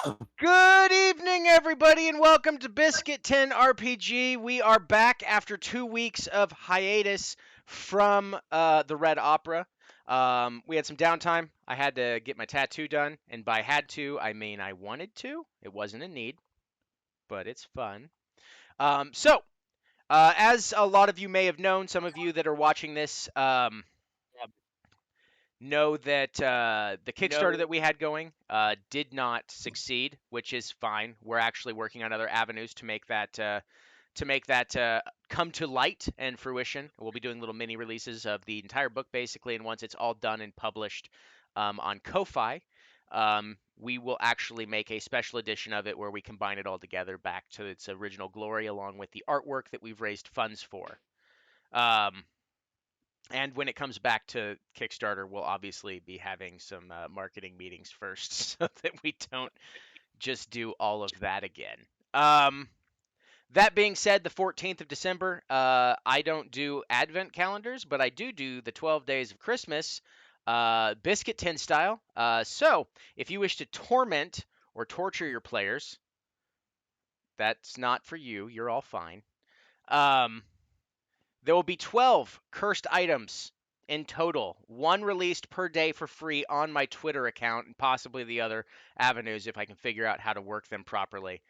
Good evening, everybody, and welcome to Biscuit 10 RPG. We are back after 2 weeks of hiatus from the Red Opera. We had some downtime. I had to get my tattoo done, and by had to, I mean I wanted to. It wasn't a need, but it's fun. As a lot of you may have known, some of you that are watching this know that the Kickstarter that we had going did not succeed, which is fine. We're actually working on other avenues to make that come to light and fruition. We'll be doing little mini releases of the entire book basically, and once it's all done and published on Ko-fi, we will actually make a special edition of it where we combine it all together back to its original glory, along with the artwork that we've raised funds for. Um, and when it comes back to Kickstarter, we'll obviously be having some marketing meetings first so that we don't just do all of that again. Um, that being said, the 14th of December, I don't do advent calendars, but I do the 12 days of Christmas, Biscuit Tin style. So if you wish to torment or torture your players, that's not for you. You're all fine. Um, There will be 12 cursed items in total, one released per day for free on my Twitter account and possibly the other avenues if I can figure out how to work them properly.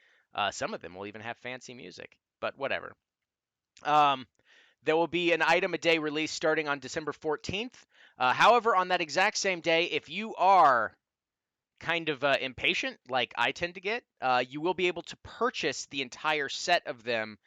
Some of them will even have fancy music, but whatever. Um, there will be an item a day released starting on December 14th. However, on that exact same day, if you are kind of impatient, like I tend to get, you will be able to purchase the entire set of them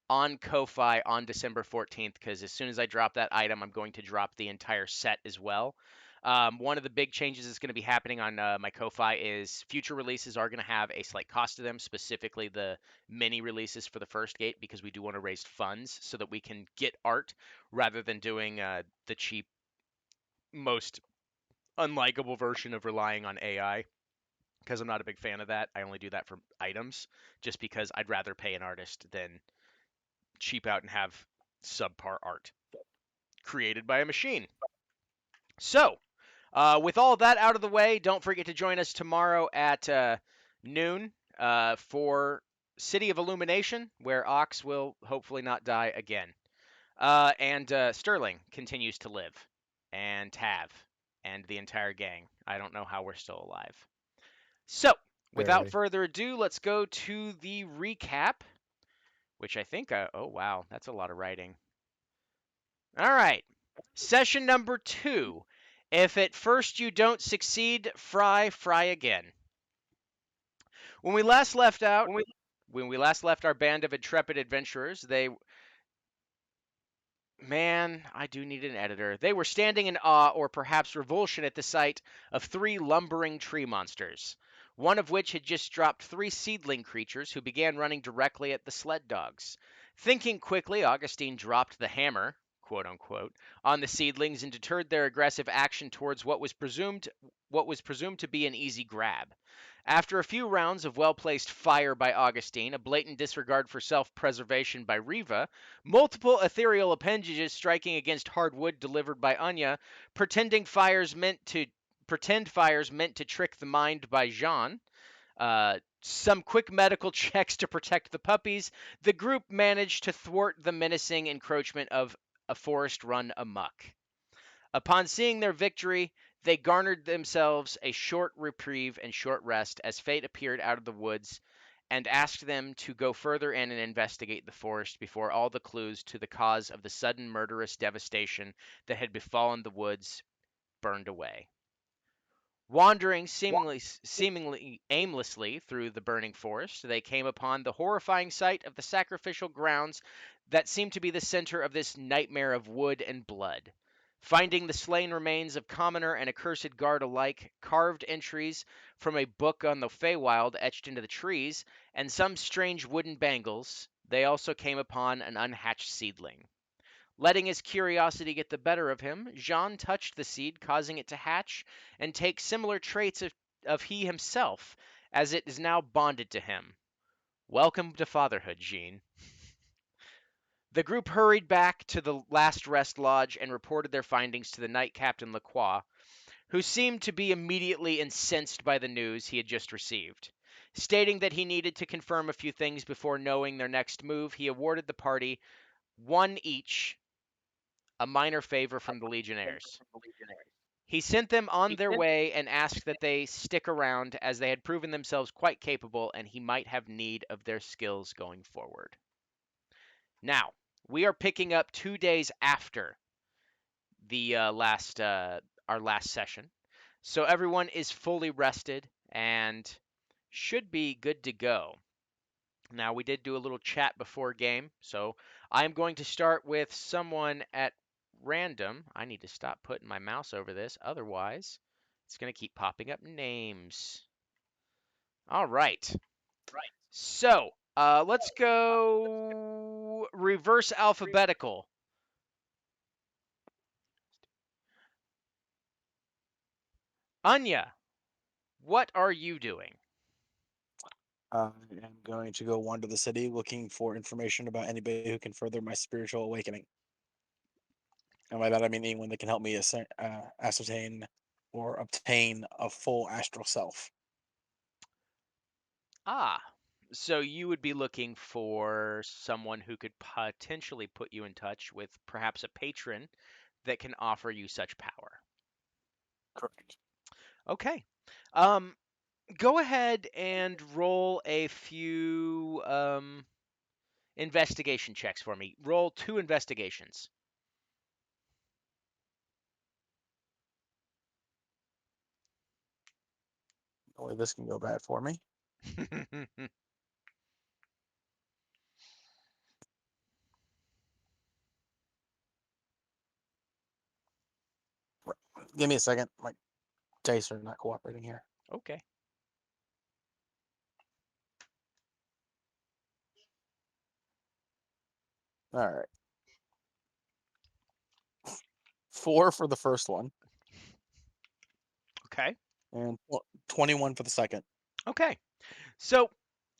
on Ko-Fi on December 14th, because as soon as I drop that item, I'm going to drop the entire set as well. One of the big changes that's going to be happening on my Ko-Fi is future releases are going to have a slight cost to them, specifically the mini releases for the first gate, because we do want to raise funds so that we can get art rather than doing the cheap, most unlikable version of relying on AI. Because I'm not a big fan of that. I only do that for items, just because I'd rather pay an artist than cheap out and have subpar art created by a machine. So, with all that out of the way, don't forget to join us tomorrow at noon for City of Illumination, where Ox will hopefully not die again. And Sterling continues to live, and Tav, and the entire gang. I don't know how we're still alive. So, without Barely. further ado, let's go to the recap, which I think, oh wow, that's a lot of writing. All right. Session number 2. If at first you don't succeed, fry again. When we last left out, when we last left our band of intrepid adventurers, I do need an editor. They were standing in awe or perhaps revulsion at the sight of 3 lumbering tree monsters, one of which had just dropped 3 seedling creatures who began running directly at the sled dogs. Thinking quickly, Augustine dropped the hammer, quote unquote, on the seedlings and deterred their aggressive action towards what was presumed to be an easy grab. After a few rounds of well-placed fire by Augustine, a blatant disregard for self-preservation by Riva, multiple ethereal appendages striking against hard wood delivered by Anya, pretend fires meant to trick the mind by Jean, some quick medical checks to protect the puppies, the group managed to thwart the menacing encroachment of a forest run amok. Upon seeing their victory, they garnered themselves a short reprieve and short rest as fate appeared out of the woods and asked them to go further in and investigate the forest before all the clues to the cause of the sudden murderous devastation that had befallen the woods burned away. Wandering seemingly aimlessly through the burning forest, they came upon the horrifying sight of the sacrificial grounds that seemed to be the center of this nightmare of wood and blood. Finding the slain remains of commoner and accursed guard alike, carved entries from a book on the Feywild etched into the trees, and some strange wooden bangles, they also came upon an unhatched seedling. Letting his curiosity get the better of him, Jean touched the seed, causing it to hatch and take similar traits of he himself, as it is now bonded to him. Welcome to fatherhood, Jean. The group hurried back to the last rest lodge and reported their findings to the Knight Captain Lacroix, who seemed to be immediately incensed by the news he had just received. Stating that he needed to confirm a few things before knowing their next move, he awarded the party one each, a minor favor from the Legionnaires. He sent them on their way and asked that they stick around as they had proven themselves quite capable and he might have need of their skills going forward. Now, we are picking up 2 days after the our last session. So everyone is fully rested and should be good to go. Now, we did do a little chat before game, so I'm going to start with someone at random. I need to stop putting my mouse over this, otherwise, it's going to keep popping up names. All right. So, let's go reverse alphabetical. Anya, what are you doing? I am going to go wander the city looking for information about anybody who can further my spiritual awakening. And by that I mean anyone that can help me ascertain or obtain a full astral self. Ah, so you would be looking for someone who could potentially put you in touch with perhaps a patron that can offer you such power. Correct. Okay. Go ahead and roll a few investigation checks for me. Roll 2 investigations. Only this can go bad for me. Give me a second. My dice are not cooperating here. Okay. All right. 4 for the first one Okay. and 21 for the second. Okay. So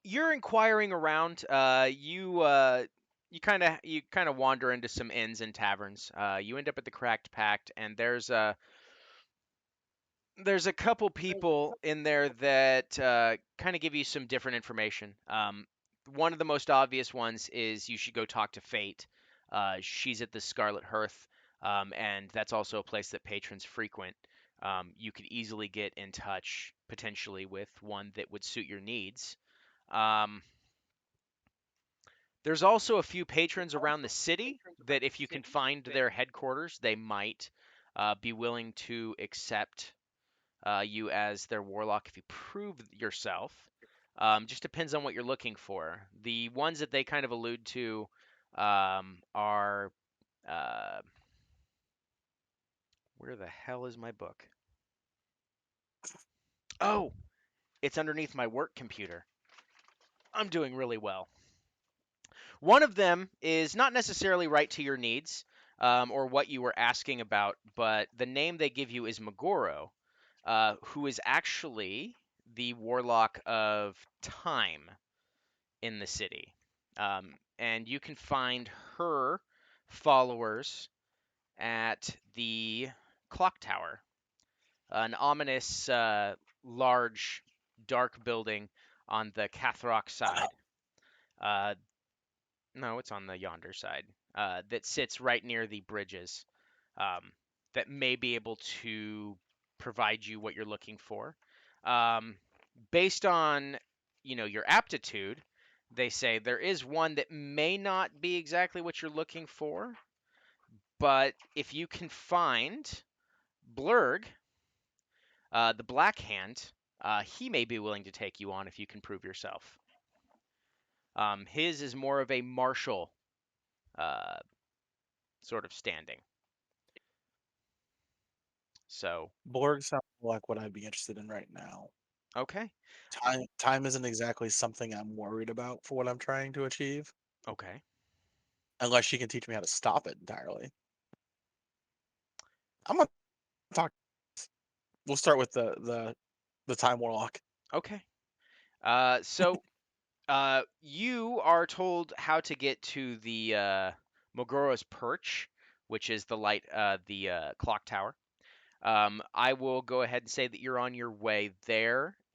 you're inquiring around. You kind of wander into some inns and taverns. You end up at the Cracked Pact, and there's a couple people in there that kind of give you some different information. One of the most obvious ones is you should go talk to Fate. She's at the Scarlet Hearth, and that's also a place that patrons frequent. You could easily get in touch potentially with one that would suit your needs. Um, there's also a few patrons around the city that, if you can find their headquarters, they might be willing to accept you as their warlock if you prove yourself. Just depends on what you're looking for. The ones that they kind of allude to are uh, where the hell is my book? Oh, it's underneath my work computer. I'm doing really well. One of them is not necessarily right to your needs or what you were asking about, but the name they give you is Megoro, who is actually the warlock of time in the city. And you can find her followers at the clock tower, an ominous, large, dark building on the Cathrock side. Uh, no, it's on the yonder side. That sits right near the bridges. Um, that may be able to provide you what you're looking for. Um, Based on your aptitude, they say there is one that may not be exactly what you're looking for, but if you can find Blurg, the Black Hand, he may be willing to take you on if you can prove yourself. His is more of a martial uh, sort of standing. So, Borg sounds like what I'd be interested in right now. okay, Time isn't exactly something I'm worried about for what I'm trying to achieve, okay, unless she can teach me how to stop it entirely. I'm gonna talk. We'll start with the time warlock. okay. So you are told how to get to the Mogoro's Perch, which is the clock tower. I will go ahead and say that you're on your way there,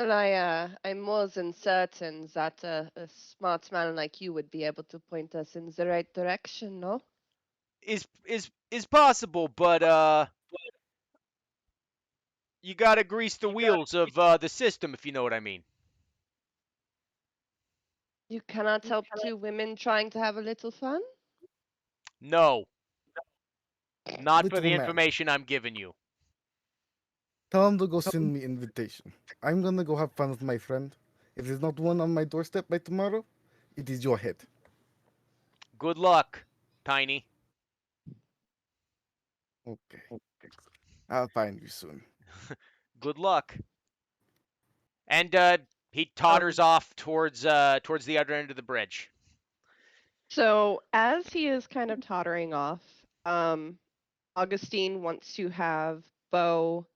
Well, I'm more than certain that a smart man like you would be able to point us in the right direction, no? Is possible, but you gotta grease the wheels of the system, if you know what I mean. You cannot help two women trying to have a little fun? No, not for Little the man, information I'm giving you. tell him to go send me invitation. I'm gonna go have fun with my friend. If there's not one on my doorstep by tomorrow, it is your head. Good luck, Tiny. Okay. I'll find you soon. Good luck. And he totters off towards the other end of the bridge. So as he is kind of tottering off, Augustine wants to have Bo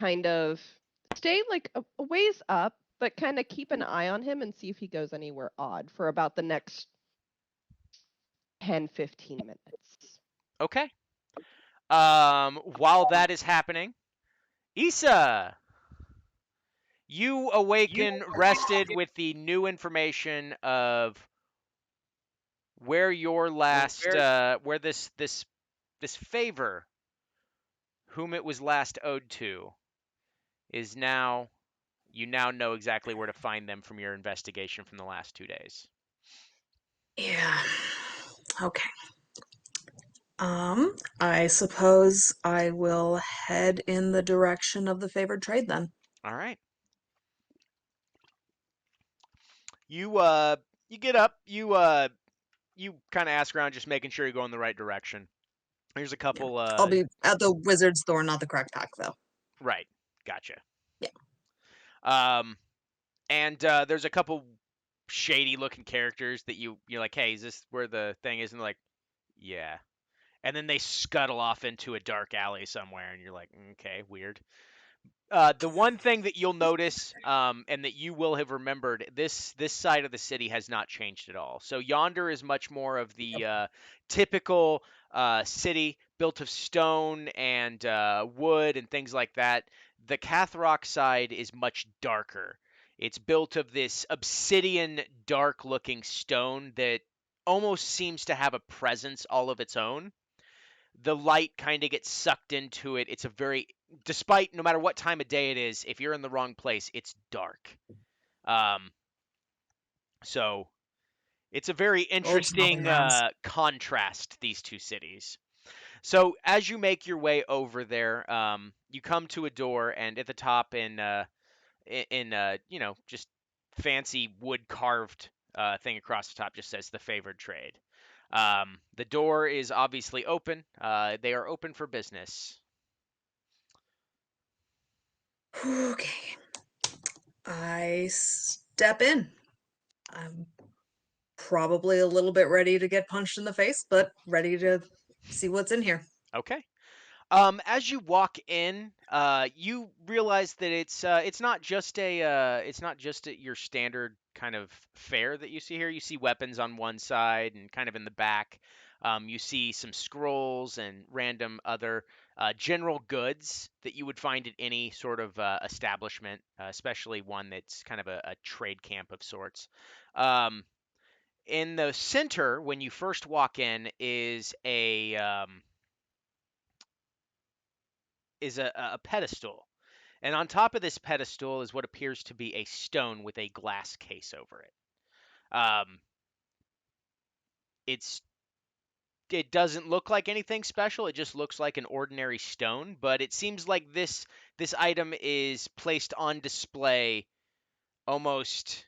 kind of stay like a ways up, but kind of keep an eye on him and see if he goes anywhere odd for about the next 10, 15 minutes. Okay. While that is happening, Issa, you awaken rested with the new information of where your last where this favor whom it was last owed to is now. You now know exactly where to find them from your investigation from the last 2 days. Yeah. Okay. I suppose I will head in the direction of the favored trade then. All right. You you get up, you kind of ask around, just making sure you're going the right direction. There's a Yeah. couple I'll be at the Wizard's Door, not the Crack Pack, though. right. Gotcha. Yeah. And there's a couple shady looking characters that you're like, "Hey, is this where the thing is?" And they're like, "Yeah." And then they scuttle off into a dark alley somewhere and you're like, "Okay, weird." The one thing that you'll notice, and that you will have remembered, this side of the city has not changed at all. So yonder is much more of the typical city built of stone and wood and things like that. The Cathrock side is much darker. It's built of this obsidian, dark-looking stone that almost seems to have a presence all of its own. The light kind of gets sucked into it. It's a very, despite no matter what time of day it is, if you're in the wrong place, it's dark. Um, so it's a very Well, it's nothing interesting else. contrast, these two cities. So as you make your way over there, you come to a door, and at the top, just fancy wood carved thing across the top, just says the favored trade. The door is obviously open. They are open for business. Okay. I step in. I'm probably a little bit ready to get punched in the face, but ready to see what's in here. Okay. As you walk in, you realize that it's not just your standard kind of fare that you see here. You see weapons on one side and kind of in the back. You see some scrolls and random other general goods that you would find at any sort of establishment, especially one that's kind of a trade camp of sorts. Um, in the center, when you first walk in, is a pedestal. And on top of this pedestal is what appears to be a stone with a glass case over it. It's it doesn't look like anything special. It just looks like an ordinary stone, but it seems like this item is placed on display almost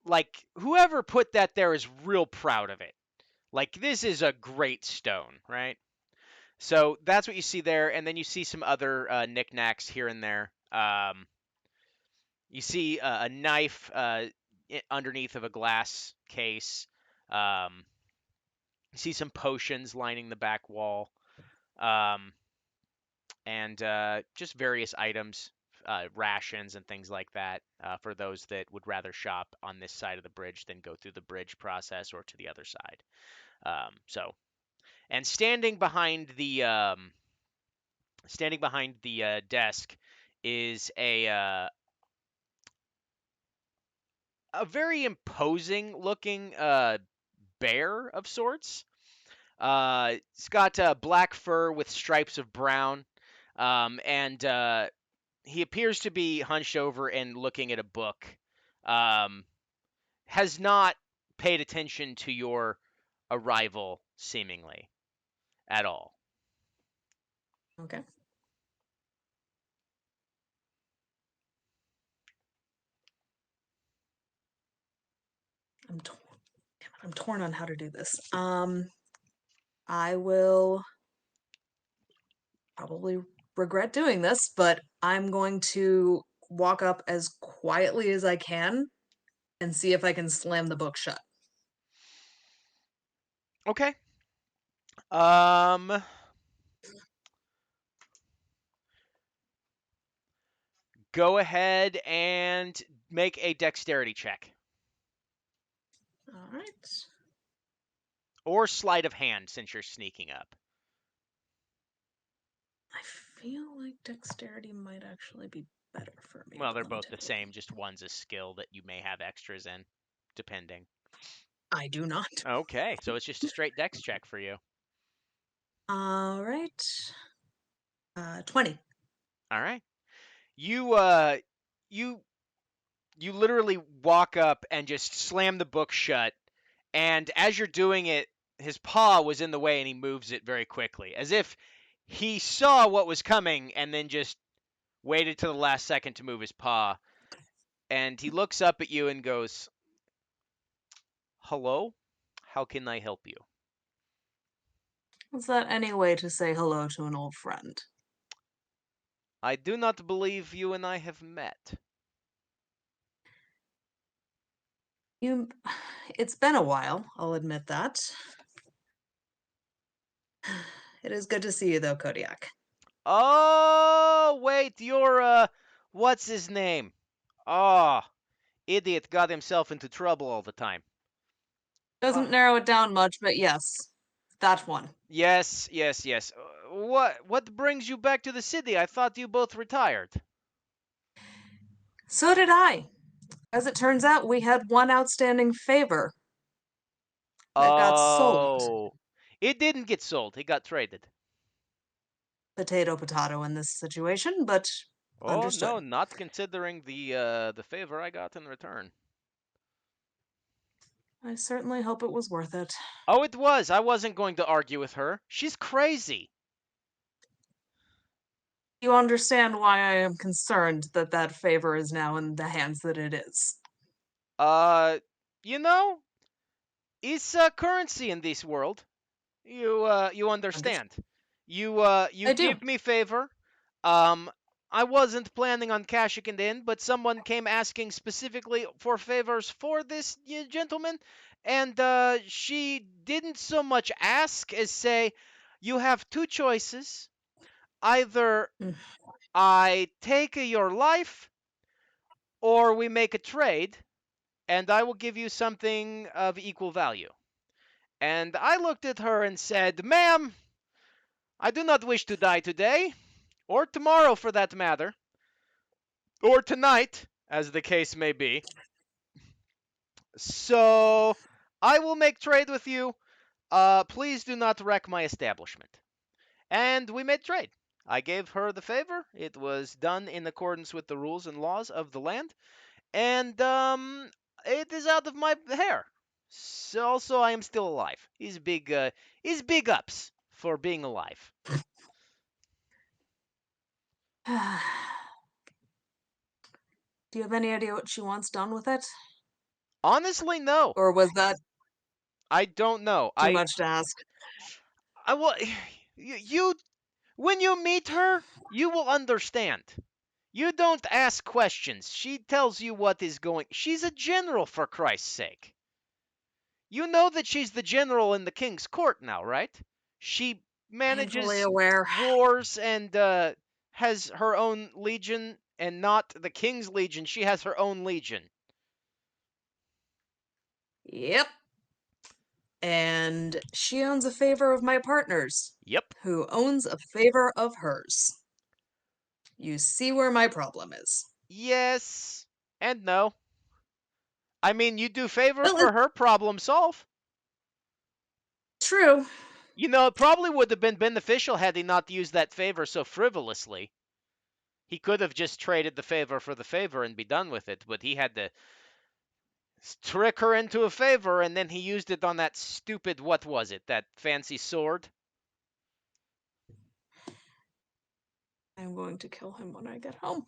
like whoever put that there is real proud of it. Like this is a great stone, right? So that's what you see there, and then you see some other knickknacks here and there. You see a knife underneath of a glass case. Um, you see some potions lining the back wall, um, and just various items, rations and things like that, for those that would rather shop on this side of the bridge than go through the bridge process or to the other side. And standing behind the desk is a very imposing looking bear of sorts. It's got black fur with stripes of brown, and he appears to be hunched over and looking at a book. Has not paid attention to your arrival, seemingly, at all. Okay. I'm torn on how to do this. I will probably regret doing this, but I'm going to walk up as quietly as I can and see if I can slam the book shut. Okay. Go ahead and make a dexterity check. All right. Or sleight of hand, since you're sneaking up. I feel like dexterity might actually be better for me. Well, but they're let me both the take a look. same, just one's a skill that you may have extras in, depending. I do not. Okay, so it's just a straight dex check for you. All right. 20. All right. You you literally walk up and just slam the book shut, and as you're doing it, his paw was in the way and he moves it very quickly, as if he saw what was coming and then just waited to the last second to move his paw. And he looks up at you and goes, "Hello? How can I help you?" Is that any way to say hello to an old friend? "I do not believe you and I have met." You. It's been a while, I'll admit that. It is good to see you, though, Kodiak. Oh, wait, you're, what's his name? Oh, idiot got himself into trouble all the time. Doesn't narrow it down much, but yes, that one. Yes. What brings you back to the city? I thought you both retired. So did I. As it turns out, we had one outstanding favor that got sold. Oh, it didn't get sold. It got traded. Potato, potato in this situation, but Oh, understood. no, not considering the favor I got in return. I certainly hope it was worth it. Oh, it was. I wasn't going to argue with her. She's crazy. You understand why I am concerned that that favor is now in the hands that it is. You know, it's currency in this world. You understand. You I do. give me favor. I wasn't planning on cashing it in, but someone came asking specifically for favors for this gentleman, and she didn't so much ask as say, "You have two choices. Either Mm. I take your life, or we make a trade, and I will give you something of equal value." And I looked at her and said, "Ma'am, I do not wish to die today, or tomorrow for that matter, or tonight, as the case may be. So I will make trade with you. Please do not wreck my establishment." And we made trade. I gave her the favor. It was done in accordance with the rules and laws of the land, and it is out of my hair. So also, I am still alive. He's big ups for being alive. Do you have any idea what she wants done with it? Honestly, no. Or was that I don't know. too much to ask? I will. You, when you meet her, you will understand. You don't ask questions. She tells you what is going. She's a general, for Christ's sake. You know that she's the general in the king's court now, right? She Painfully manages aware. wars and has her own legion, and not the king's legion. She has her own legion. Yep. And she owns a favor of my partner's, Yep. who owns a favor of hers. You see where my problem is. Yes and no. I mean, you do favors Well, for her, problem solve. it's true. You know, it probably would have been beneficial had he not used that favor so frivolously. He could have just traded the favor for the favor and be done with it, but he had to trick her into a favor, and then he used it on that stupid, what was it, that fancy sword? I'm going to kill him when I get home.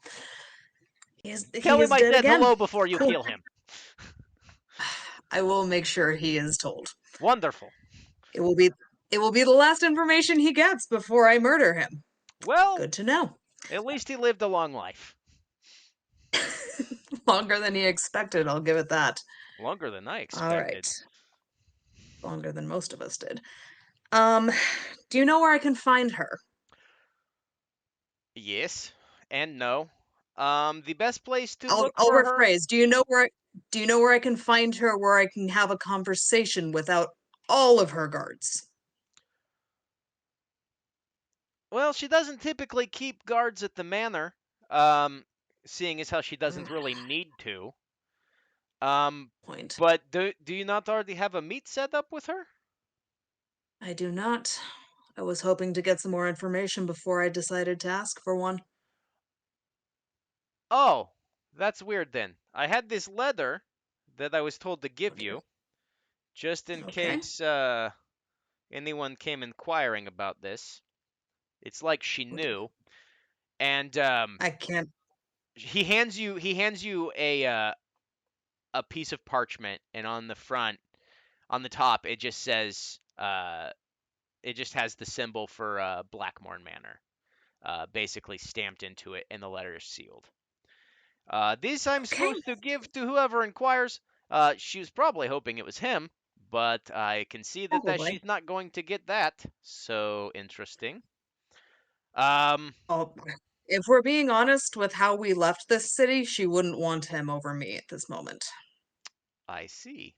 He Tell is him I dead said again. hello before you Cool. kill him. I will make sure he is told. Wonderful. It will be the last information he gets before I murder him. Well, Good to know. at least he lived a long life. Longer than he expected, I'll give it that. Longer than I All right. expected. Longer than most of us did. Do you know where I can find her? Yes and no. The best place to I'll look for her. rephrase. Do you know where I can find her where I can have a conversation without all of her guards? Well, she doesn't typically keep guards at the manor, seeing as how she doesn't really need to. Point. But do you not already have a meet set up with her? I do not. I was hoping to get some more information before I decided to ask for one. Oh, that's weird then. I had this letter that I was told to give Okay. you, just in Okay. case anyone came inquiring about this. It's like she Okay. knew, and I can't. he hands you a piece of parchment, and on the front, on the top, it just says it just has the symbol for Blackmorn Manor, basically stamped into it, and the letter is sealed. This I'm Okay. supposed to give to whoever inquires. She was probably hoping it was him, but I can see that Probably. she's not going to get that. So interesting. Oh, if we're being honest with how we left this city, she wouldn't want him over me at this moment. I see.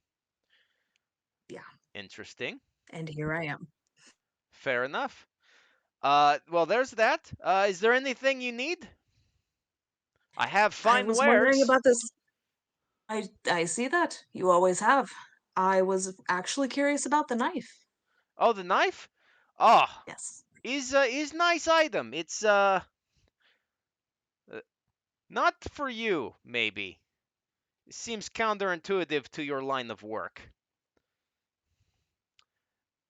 Yeah. Interesting. And here I am. Fair enough. Well, there's that. Is there anything you need? I have I fine was wondering wares. about this. I see that. You always have. I was actually curious about the knife. Oh, the knife? Oh, Yes. is nice item. It's not for you, maybe. It seems counterintuitive to your line of work.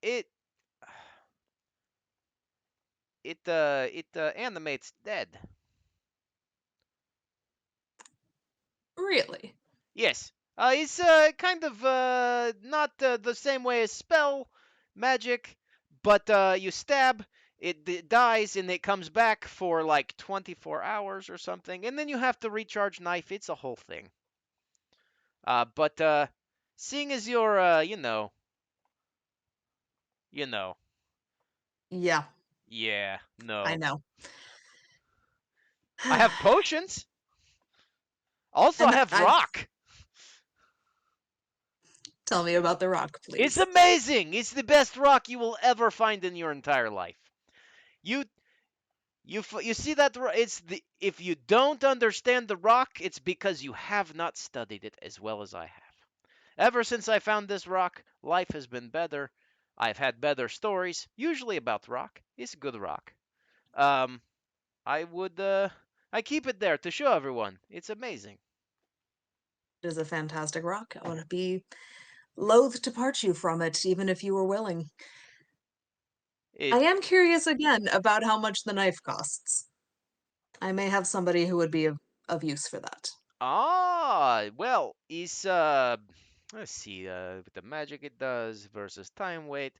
It animates dead. Really? Yes. It's kind of not the same way as spell magic, but you stab, it dies, and it comes back for like 24 hours or something, and then you have to recharge knife. It's a whole thing. But seeing as you're you know, Yeah, yeah, no. I know. I have potions. Also, I And have rock. Tell me about the rock, please. It's amazing. It's the best rock you will ever find in your entire life. You see that it's the if you don't understand the rock, it's because you have not studied it as well as I have. Ever since I found this rock, life has been better. I've had better stories, usually about rock. It's good rock. I keep it there to show everyone. It's amazing. It is a fantastic rock. I would be loath to part you from it, even if you were willing. I am curious again about how much the knife costs. I may have somebody who would be of use for that. Well, it's let's see, with the magic it does versus time weight.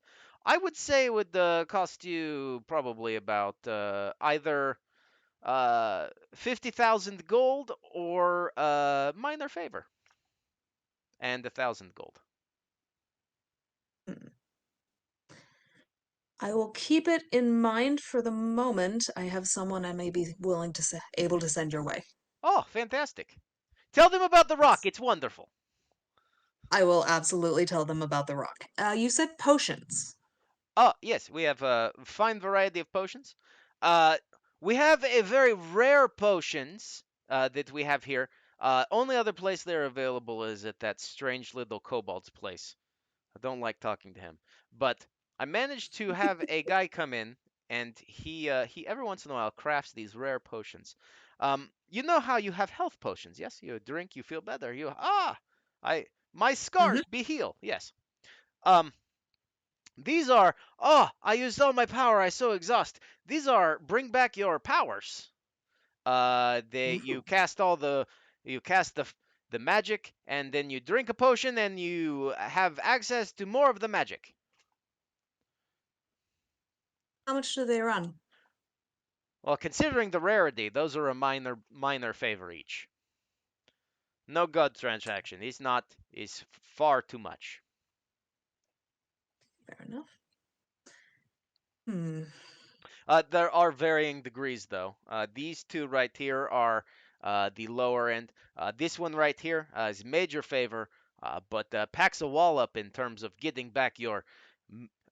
I would say it would cost you probably about either 50,000 gold or minor favor and 1,000 gold. Hmm. I will keep it in mind for the moment. I have someone I may be willing to able to send your way. Oh, fantastic. Tell them about the rock. It's wonderful. I will absolutely tell them about the rock. You said potions. Oh, yes, we have a fine variety of potions. Uh, We have a very rare potions that we have here. Only other place they're available is at that strange little kobold's place. I don't like talking to him, but I managed to have a guy come in, and he every once in a while crafts these rare potions. You know how you have health potions? Yes, you drink, you feel better. My Hmm. scars be healed. Yes. Um, these are I used all my power. I so exhaust. These are bring back your powers. They Ooh. you cast all the you cast the magic, and then you drink a potion, and you have access to more of the magic. How much do they run? Well, considering the rarity, those are a minor favor each. No god transaction. He's not is far too much. Fair enough. Hmm. There are varying degrees though. These two right here are the lower end. This one right here is major favor, but packs a wall up in terms of getting back your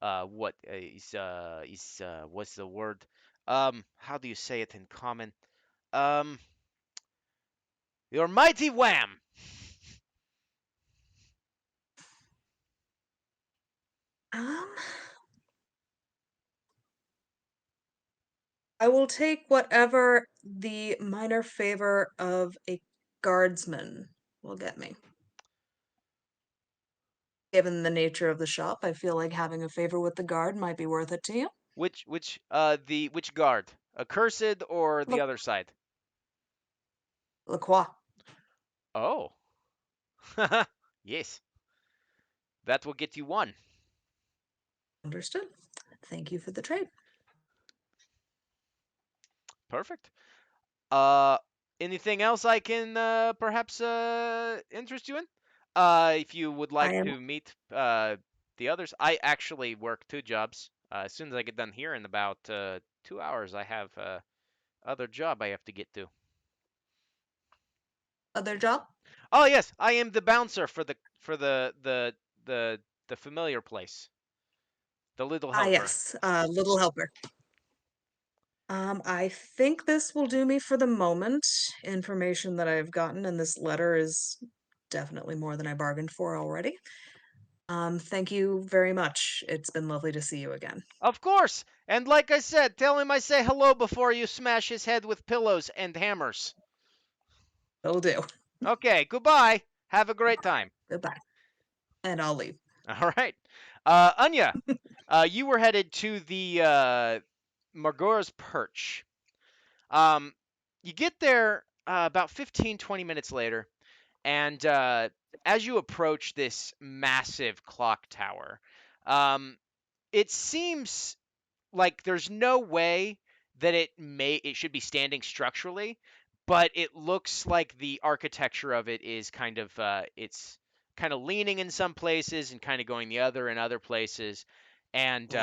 what is what's the word? How do you say it in common? Um, your mighty wham. Um, I will take whatever the minor favor of a guardsman will get me. Given the nature of the shop, I feel like having a favor with the guard might be worth it to you. Which guard? Accursed or the Look, other side? Lacroix. Oh, yes, that will get you one. Understood. Thank you for the trade. Perfect. Uh, anything else I can perhaps interest you in? If you would I like am to meet the others, I actually work two jobs. As soon as I get done here in about 2 hours, I have other job I have to get to. other job. Oh yes, I am the bouncer for the familiar place, the little Ah, helper. yes, little helper. I think this will do me for the moment. Information that I've gotten in this letter is definitely more than I bargained for already. Thank you very much. It's been lovely to see you again. Of course. And like I said, tell him I say hello before you smash his head with pillows and hammers. Will do. Okay, goodbye. Have a great time. Goodbye. And I'll leave. All right. Anya, you were headed to the Margora's Perch. Um, you get there about 15, 20 minutes later, and as you approach this massive clock tower, um, it seems like there's no way that it should be standing structurally, but it looks like the architecture of it is it's kind of leaning in some places and kind of going the other in other places, and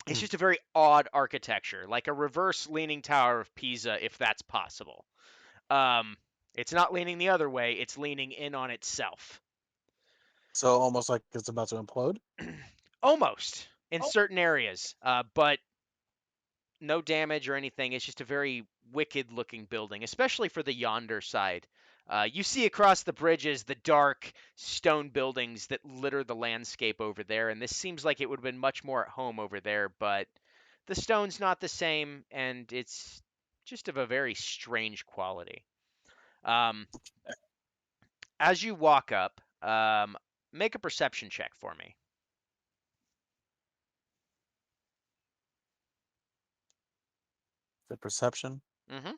it's just a very odd architecture, like a reverse leaning Tower of Pisa, if that's possible. Um, it's not leaning the other way; it's leaning in on itself. So almost like it's about to implode. Almost in certain areas, but no damage or anything. It's just a very wicked looking building, especially for the yonder side. You see across the bridges the dark stone buildings that litter the landscape over there, and this seems like it would have been much more at home over there, but the stone's not the same, and it's just of a very strange quality. Um, as you walk up, make a perception check for me. The perception. Hmm.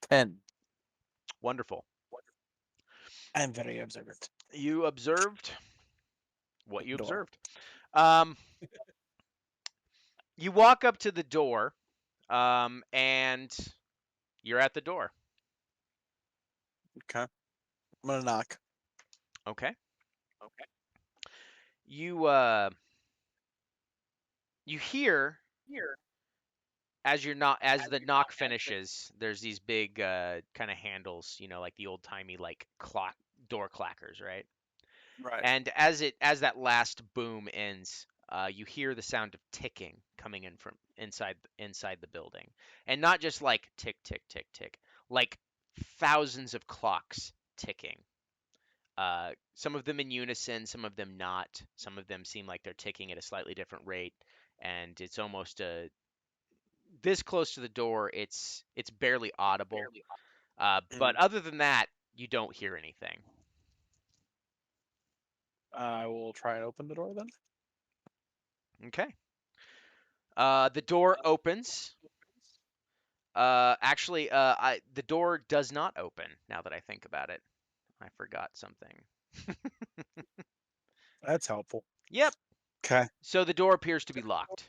10. Wonderful. I'm very observant. You observed what you Door. observed. Um, you walk up to the door, and you're at the door. Okay. I'm gonna knock. Okay. Okay. You hear Here. as the knock finishes. There's these big kind of handles, like the old timey like clock door clackers, right? Right. And as that last boom ends, you hear the sound of ticking coming in from inside the building, and not just like tick tick tick tick, like thousands of clocks ticking. Some of them in unison, some of them not. Some of them seem like they're ticking at a slightly different rate, and it's almost this close to the door. It's barely audible. But other than that, you don't hear anything. I will try and open the door then. Okay. The door opens. Actually, the door does not open. Now that I think about it, I forgot something. That's helpful. Yep. Okay. So the door appears to be locked.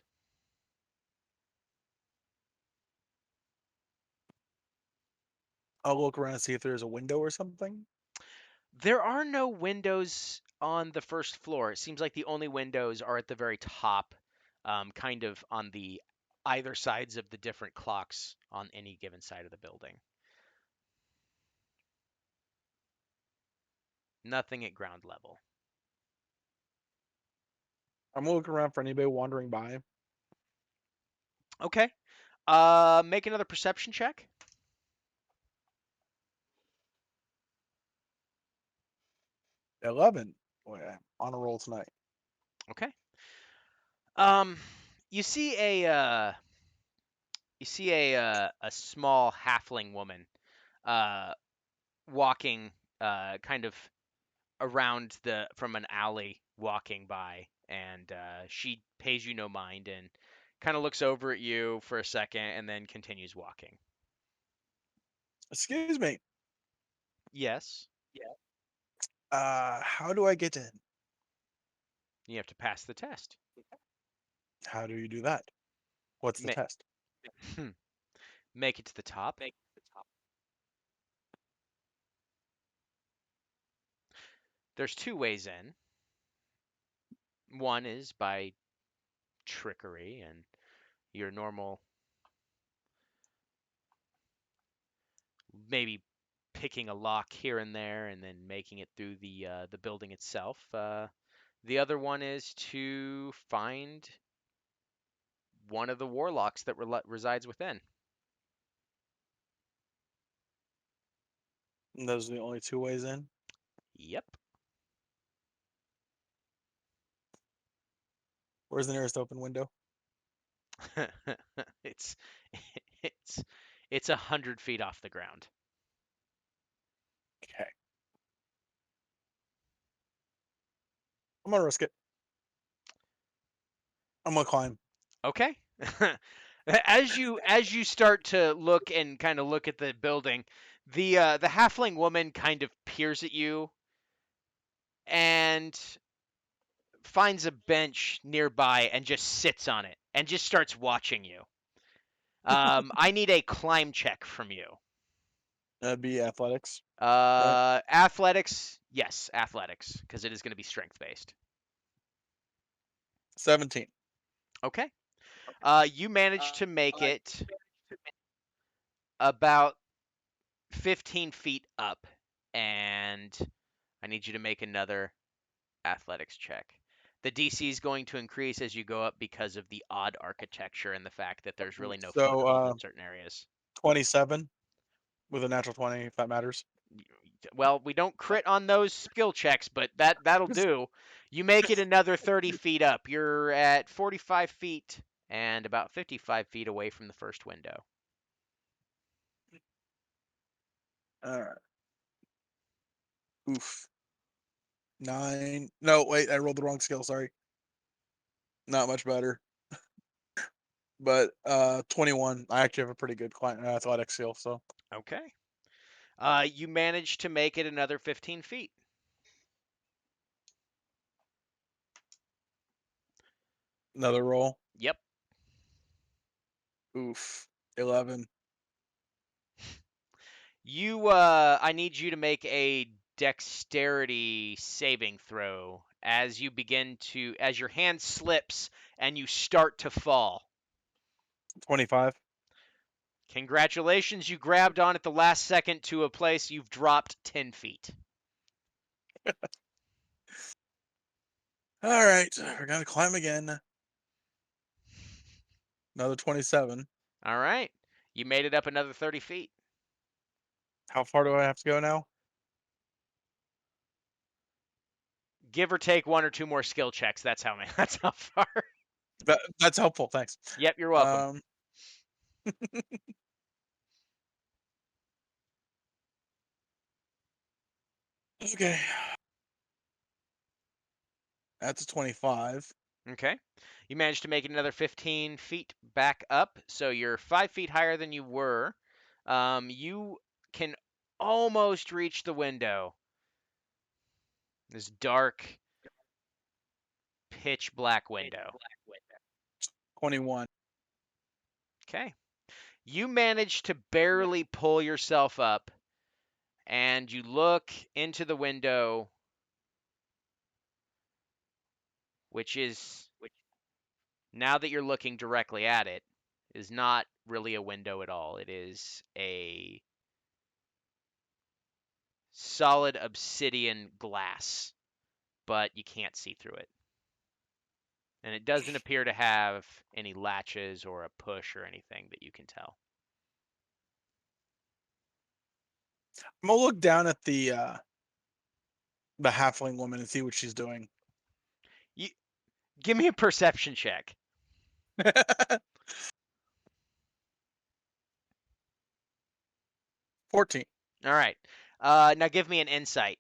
I'll look around and see if there's a window or something. There are no windows on the first floor. It seems like the only windows are at the very top, kind of on the either sides of the different clocks on any given side of the building. Nothing at ground level. I'm gonna look around for anybody wandering by. Okay. Make another perception check. 11. Boy, I'm on a roll tonight. Okay. You see a small halfling woman, walking, kind of around from an alley, walking by, and she pays you no mind and kind of looks over at you for a second and then continues walking. Excuse me. Yes, How do I get in? you have to pass the test. How do you do that? What's the Ma- test? Make it to the top. There's two ways in. One is by trickery and your normal, maybe picking a lock here and there and then making it through the building itself. The other one is to find one of the warlocks that resides within. And those are the only two ways in. Yep. Where's the nearest open window? it's it's 100 feet off the ground. Okay. I'm gonna risk it. I'm gonna climb. Okay. As you start to look and kind of look at the building, the halfling woman kind of peers at you and finds a bench nearby and just sits on it and just starts watching you. I need a climb check from you. That'd be athletics. Athletics, yes, athletics, because it is going to be strength based. 17. Okay. You managed to make it about 15 feet up, and I need you to make another athletics check. The DC is going to increase as you go up because of the odd architecture and the fact that there's really no So, foothold in certain areas. 27 with a natural 20, if that matters. Well, we don't crit on those skill checks, but that'll do. You make it another 30 feet up. You're at 45 feet and about 55 feet away from the first window. All right. Oof. 9. No, wait, I rolled the wrong skill. Sorry. Not much better. But 21. I actually have a pretty good athletic skill, so Okay. You managed to make it another 15 feet. another roll. Yep. Oof. 11. I need you to make a dexterity saving throw as your hand slips and you start to fall. 25. Congratulations, you grabbed on at the last second to a place you've dropped 10 feet. All right, we're gonna climb again. Another 27. All right. You made it up another 30 feet. How far do I have to go now? Give or take 1 or 2 more skill checks. That's how many. That's how far. That's helpful. Thanks. Yep, you're welcome. Okay. That's a 25. Okay. You managed to make it another 15 feet back up, so you're 5 feet higher than you were. You can almost reach the window. This dark, pitch black window. 21. Okay. You manage to barely pull yourself up, and you look into the window, which is, now that you're looking directly at it, is not really a window at all. It is a solid obsidian glass, but you can't see through it. And it doesn't appear to have any latches or a push or anything that you can tell. I'm gonna look down at the halfling woman and see what she's doing. Give me a perception check. 14. All right. Now give me an insight.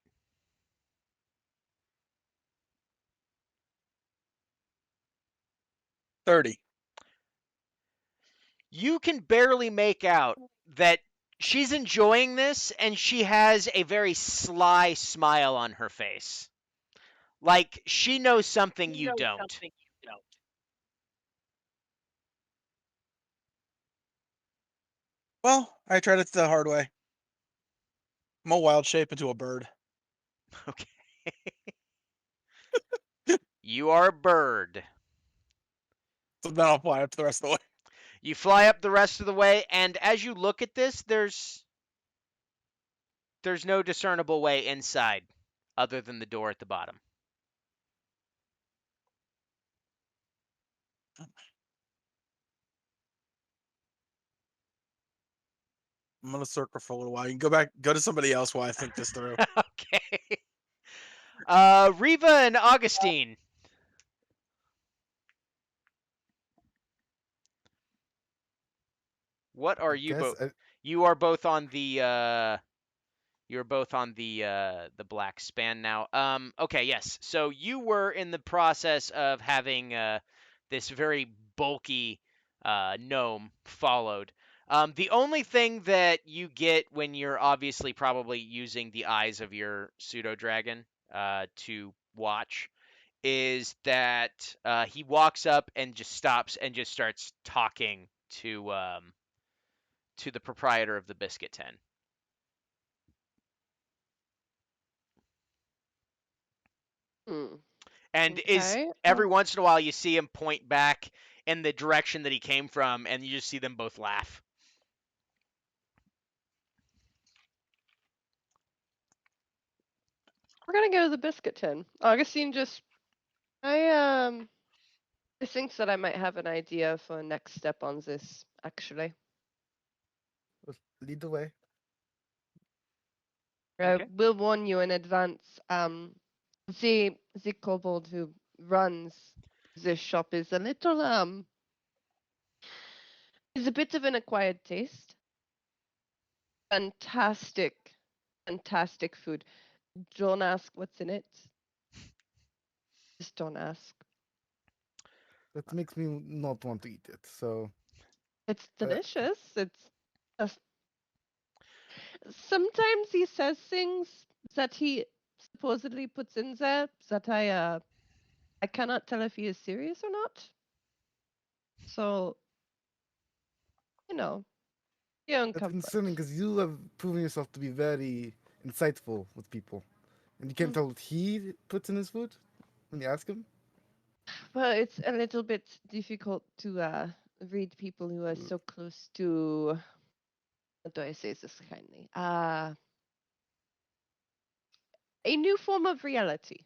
30. You can barely make out that she's enjoying this, and she has a very sly smile on her face. Like she knows something you don't. Well, I tried it the hard way. I'm a wild shape into a bird. Okay. You are a bird. So then I'll fly up the rest of the way. You fly up the rest of the way, and as you look at this, there's no discernible way inside other than the door at the bottom. I'm gonna circle for a little while. You can go to somebody else while I think this through. Okay. Riva and Augustine. What are you both? You are both on the you're both on the black span now. Okay, yes. So you were in the process of having this very bulky gnome followed. The only thing that you get when you're obviously probably using the eyes of your pseudo dragon to watch is that he walks up and just stops and just starts talking to the proprietor of the Biscuit Tin. And is Okay. every once in a while you see him point back in the direction that he came from, and you just see them both laugh. We're gonna go to the biscuit tin. Augustine I think that I might have an idea for a next step on this, actually. Lead the way. Okay. I will warn you in advance. The kobold who runs this shop is a little is a bit of an acquired taste. Fantastic, fantastic food. Don't ask what's in it. Just don't ask. That makes me not want to eat it. So It's delicious. It's just sometimes he says things that he supposedly puts in there that I cannot tell if he is serious or not. So, your own that's comfort. concerning because you have proven yourself to be very insightful with people, and you can't tell what he puts in his food when you ask him. Well, it's a little bit difficult to read people who are so close to. How do I say this kindly? A new form of reality.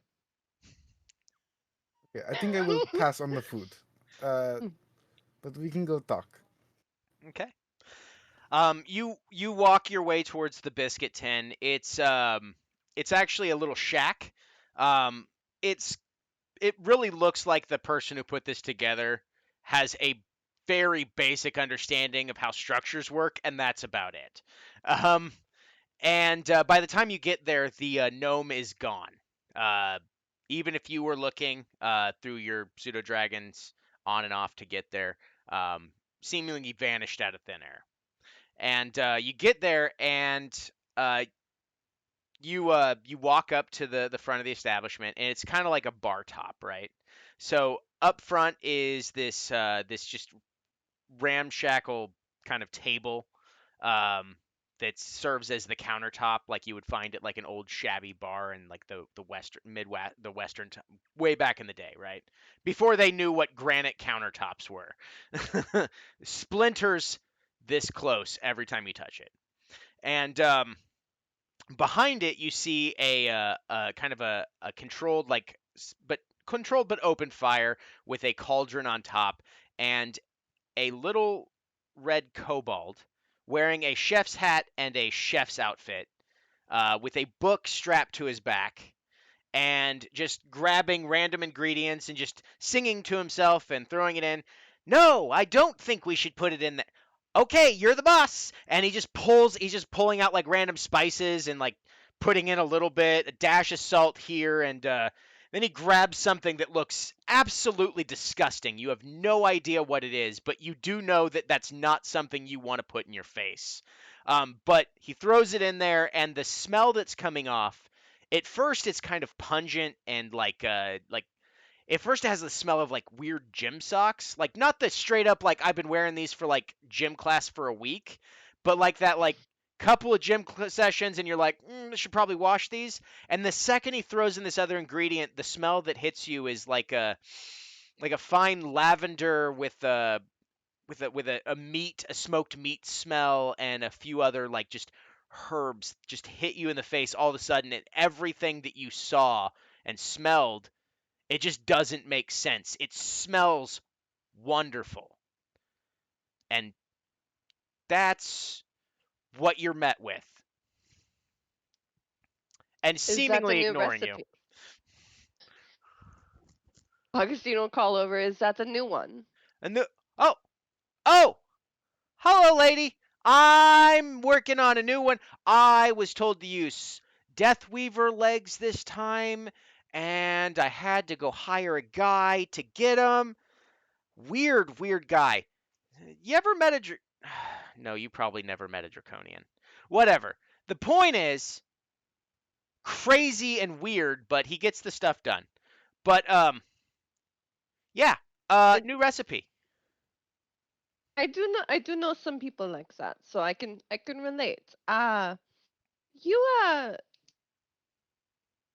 Okay, I think I will pass on the food. Hmm. But we can go talk. Okay. You walk your way towards the biscuit tin. It's actually a little shack. Um, it's it really looks like the person who put this together has a very basic understanding of how structures work, and that's about it. Um, and by the time you get there, the gnome is gone. Uh, even if you were looking through your pseudo dragons on and off to get there, seemingly vanished out of thin air. And you get there, and uh, you walk up to the front of the establishment, and it's kind of like a bar top, right? So up front is this just ramshackle kind of table um, that serves as the countertop, like you would find at like an old shabby bar in like the western midwest the western way back in the day, right? Before they knew what granite countertops were. Splinters this close every time you touch it. And behind it, you see a kind of a controlled but controlled but open fire with a cauldron on top and a little red kobold wearing a chef's hat and a chef's outfit with a book strapped to his back and just grabbing random ingredients and just singing to himself and throwing it in. No, I don't think we should put it in there. Okay, you're the boss. And he's just pulling out like random spices and like putting in a little bit, a dash of salt here, and then he grabs something that looks absolutely disgusting. You have no idea what it is, but you do know that that's not something you want to put in your face. But he throws it in there, and the smell that's coming off, at first it's kind of pungent and like at first it has the smell of like weird gym socks, like not the straight up like I've been wearing these for like gym class for a week, but like that like couple of sessions and you're like, I should probably wash these. And the second he throws in this other ingredient, the smell that hits you is like a fine lavender with a smoked meat smell and a few other like just herbs just hit you in the face all of a sudden, and everything that you saw and smelled, it just doesn't make sense. It smells wonderful. And that's what you're met with. And Is that the seemingly new ignoring you. recipe? Augustine will call over. Is that the new one? And oh, hello, lady. I'm working on a new one. I was told to use Deathweaver legs this time, and I had to go hire a guy to get them. Weird guy. You ever met a No, you probably never met a Draconian. Whatever. The point is, crazy and weird, but he gets the stuff done. But yeah, new recipe. I do know some people like that, so I can relate. You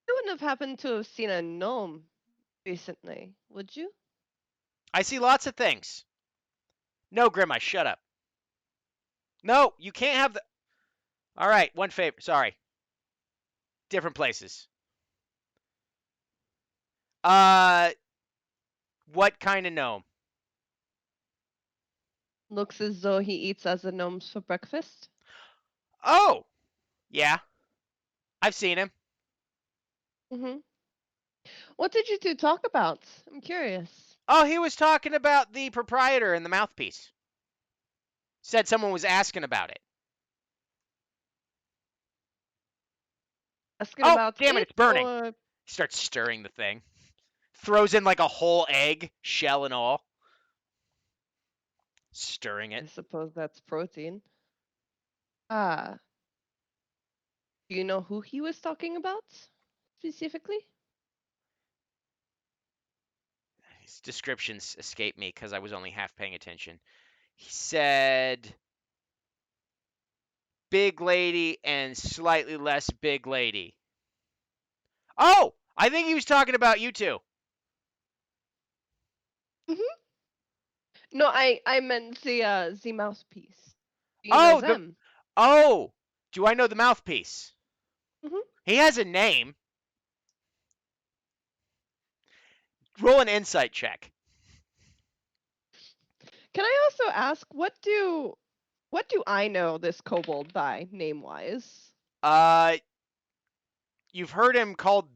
wouldn't have happened to have seen a gnome recently, would you? I see lots of things. No, Grandma, shut up. No, you can't have the. All right, one favor. Sorry. Different places. What kind of gnome? Looks as though he eats as the gnomes for breakfast. Oh, yeah. I've seen him. Mm-hmm. What did you two talk about? I'm curious. Oh, he was talking about the proprietor and the mouthpiece. Said someone was asking about it. Asking Oh, about damn it, it's burning. or He starts stirring the thing. Throws in like a whole egg, shell and all. Stirring I it. suppose that's protein. Ah. Do you know who he was talking about specifically? His descriptions escape me because I was only half paying attention. He said big lady and slightly less big lady. Oh, I think he was talking about you two. No, I meant the mouthpiece. Do you Oh, know them? Oh, do I know the mouthpiece? Mhm. He has a name. roll an insight check. Can I also ask what do I know this kobold by name wise? You've heard him called.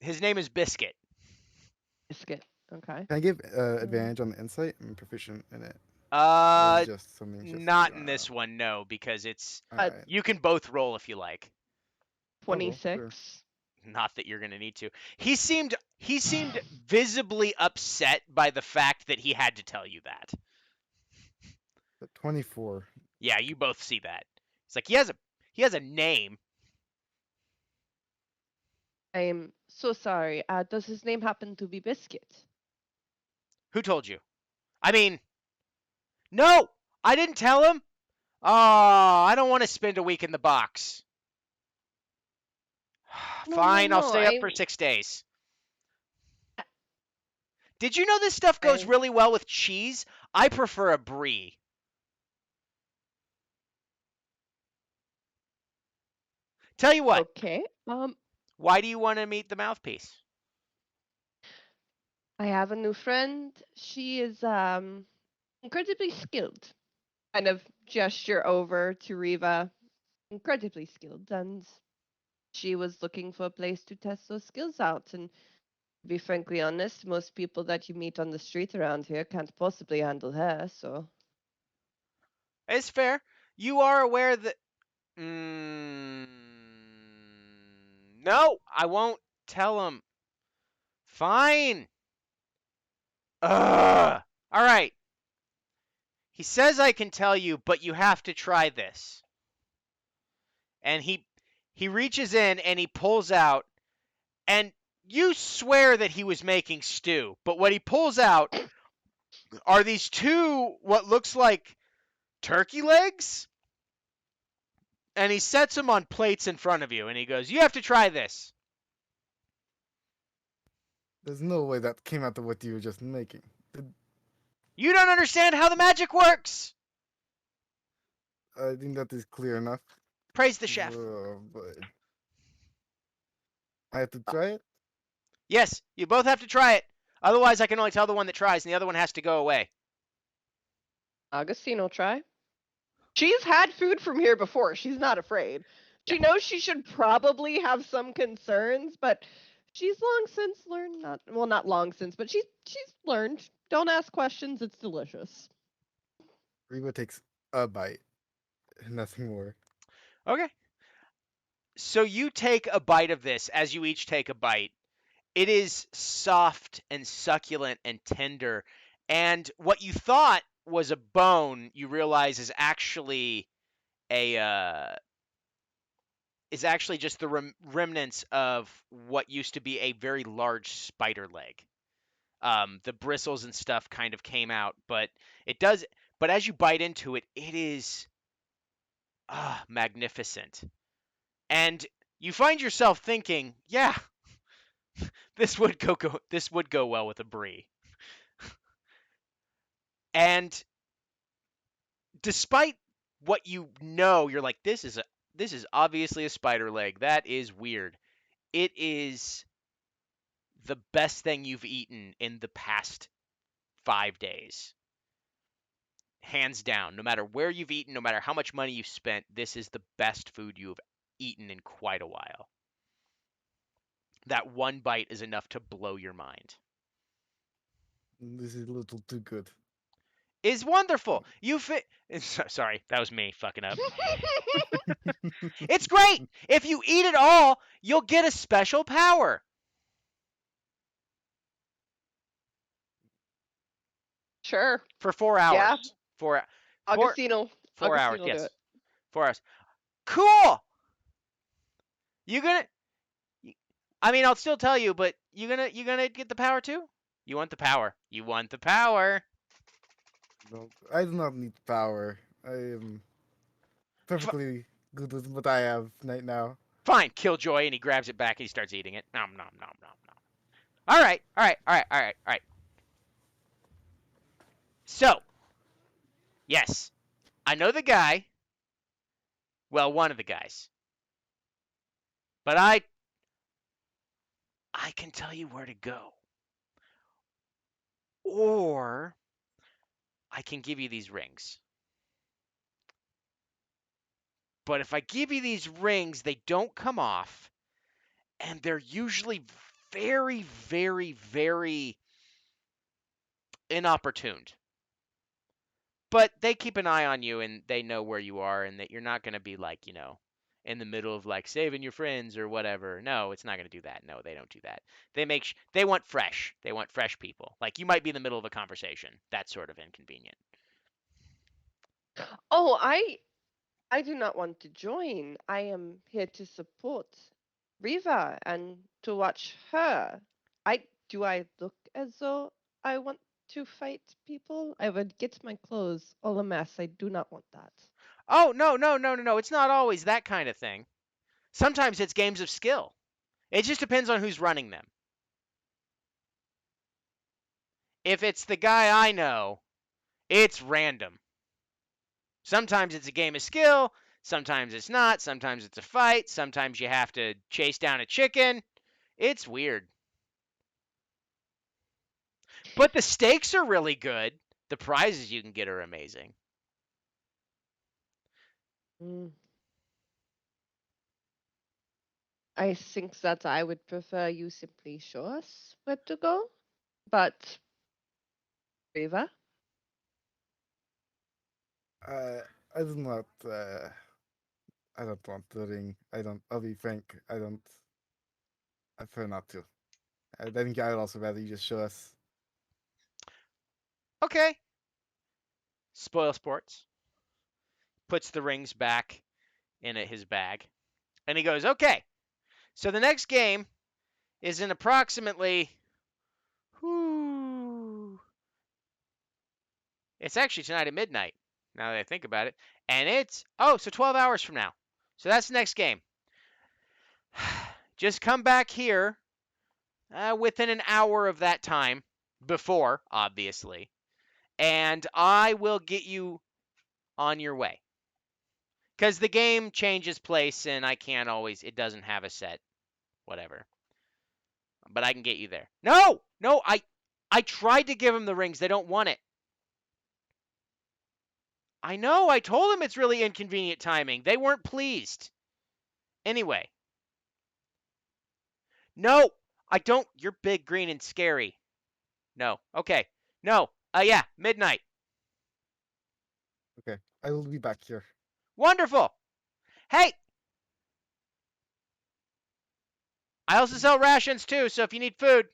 His name is Biscuit. Biscuit. Okay. Can I give advantage on the insight? I'm proficient in it. Or Uh, is it just something just not in this one, no, because it's. Alright. You can both roll if you like. Oh, well, sure. 26. Not that you're gonna need to. He seemed visibly upset by the fact that he had to tell you that. 24. Yeah, you both see that. It's like he has a name. I'm so sorry. Does his name happen to be Biscuit? Who told you? I mean, no, I didn't tell him. Oh, I don't want to spend a week in the box. No, Fine, I'll no, stay up for 6 days. Did you know this stuff goes I- really well with cheese? I prefer a brie. Tell you what, Okay. why do you want to meet the mouthpiece? I have a new friend. She is incredibly skilled. Kind of gesture over to Riva. Incredibly skilled, and she was looking for a place to test those skills out. And to be frankly honest, most people that you meet on the street around here can't possibly handle her. So It's fair. You are aware that. No, I won't tell him. Fine. Ugh. All right. He says I can tell you, but you have to try this. And he reaches in and he pulls out, and you swear that he was making stew, but what he pulls out are these two what looks like turkey legs, and he sets them on plates in front of you, and he goes, "You have to try this." There's no way that came out of what you were just making. You don't understand how the magic works. I think that is clear enough. Praise the chef. But I have to try it? Yes, you both have to try it. Otherwise, I can only tell the one that tries, and the other one has to go away. Augustine will try. She's had food from here before. She's not afraid. She knows she should probably have some concerns, but she's long since learned not long since, but she's learned. Don't ask questions, it's delicious. Riva takes a bite. Nothing more. Okay. So you take a bite of this. As you each take a bite, it is soft and succulent and tender. And what you thought was a bone, you realize is actually just the remnants of what used to be a very large spider leg. The bristles and stuff kind of came out, but it does. But as you bite into it, it is magnificent. And you find yourself thinking, yeah, this would go well with a brie. And despite what you know, you're like, this is obviously a spider leg. That is weird. It is the best thing you've eaten in the past 5 days. Hands down. No matter where you've eaten, no matter how much money you've spent, this is the best food you have eaten in quite a while. That one bite is enough to blow your mind. This is a little too good. Is wonderful. Sorry, that was me fucking up. It's great. If you eat it all, you'll get a special power. Sure. For 4 hours. Yeah. 4 Augustine will 4 hours. Augustine will do Yes. it. 4 hours. Cool. I mean, I'll still tell you, but you gonna get the power too? You want the power. You want the power. No, I do not need power. I am perfectly good with what I have right now. Fine, Killjoy, and he grabs it back and he starts eating it. Nom nom nom nom nom. All right. So, yes, I know the guy. Well, one of the guys. But I can tell you where to go. Or I can give you these rings. But if I give you these rings, they don't come off, and they're usually very, very, very inopportune. But they keep an eye on you, and they know where you are, and that you're not going to be like, in the middle of like saving your friends or whatever. No, it's not going to do that. No, they don't do that. They want fresh. They want fresh people. Like you might be in the middle of a conversation. That's sort of inconvenient. Oh, I do not want to join. I am here to support Riva and to watch her. Do I look as though I want to fight people? I would get my clothes all a mess. I do not want that. Oh, no, no, no, no, no. It's not always that kind of thing. Sometimes it's games of skill. It just depends on who's running them. If it's the guy I know, it's random. Sometimes it's a game of skill, sometimes it's not, sometimes it's a fight, sometimes you have to chase down a chicken. It's weird. But the stakes are really good. The prizes you can get are amazing. I think that I would prefer you simply show us where to go. But Riva? I do not. I don't want the ring. I don't. I'll be frank. I don't. I prefer not to. I think I would also rather you just show us. Okay. Spoil Sports puts the rings back in his bag. And he goes, okay, so the next game is in approximately, it's actually tonight at midnight, now that I think about it. And it's, so 12 hours from now. So that's the next game. Just come back here within an hour of that time, before, obviously, and I will get you on your way. Because the game changes place, and I can't always, it doesn't have a set, whatever. But I can get you there. No, I tried to give them the rings. They don't want it. I know, I told them it's really inconvenient timing. They weren't pleased. Anyway. No, I don't. You're big, green, and scary. No. Okay. No. Yeah, midnight. Okay, I will be back here. Wonderful. Hey! I also sell rations too, so if you need food.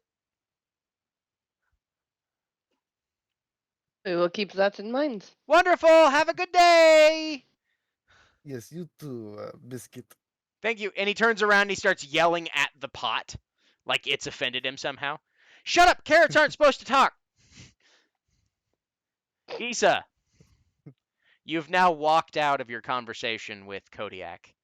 We will keep that in mind. Wonderful. Have a good day. Yes, you too, Biscuit. Thank you. And he turns around and he starts yelling at the pot, like it's offended him somehow. Shut up! Carrots aren't supposed to talk. Issa, you've now walked out of your conversation with Kodiak,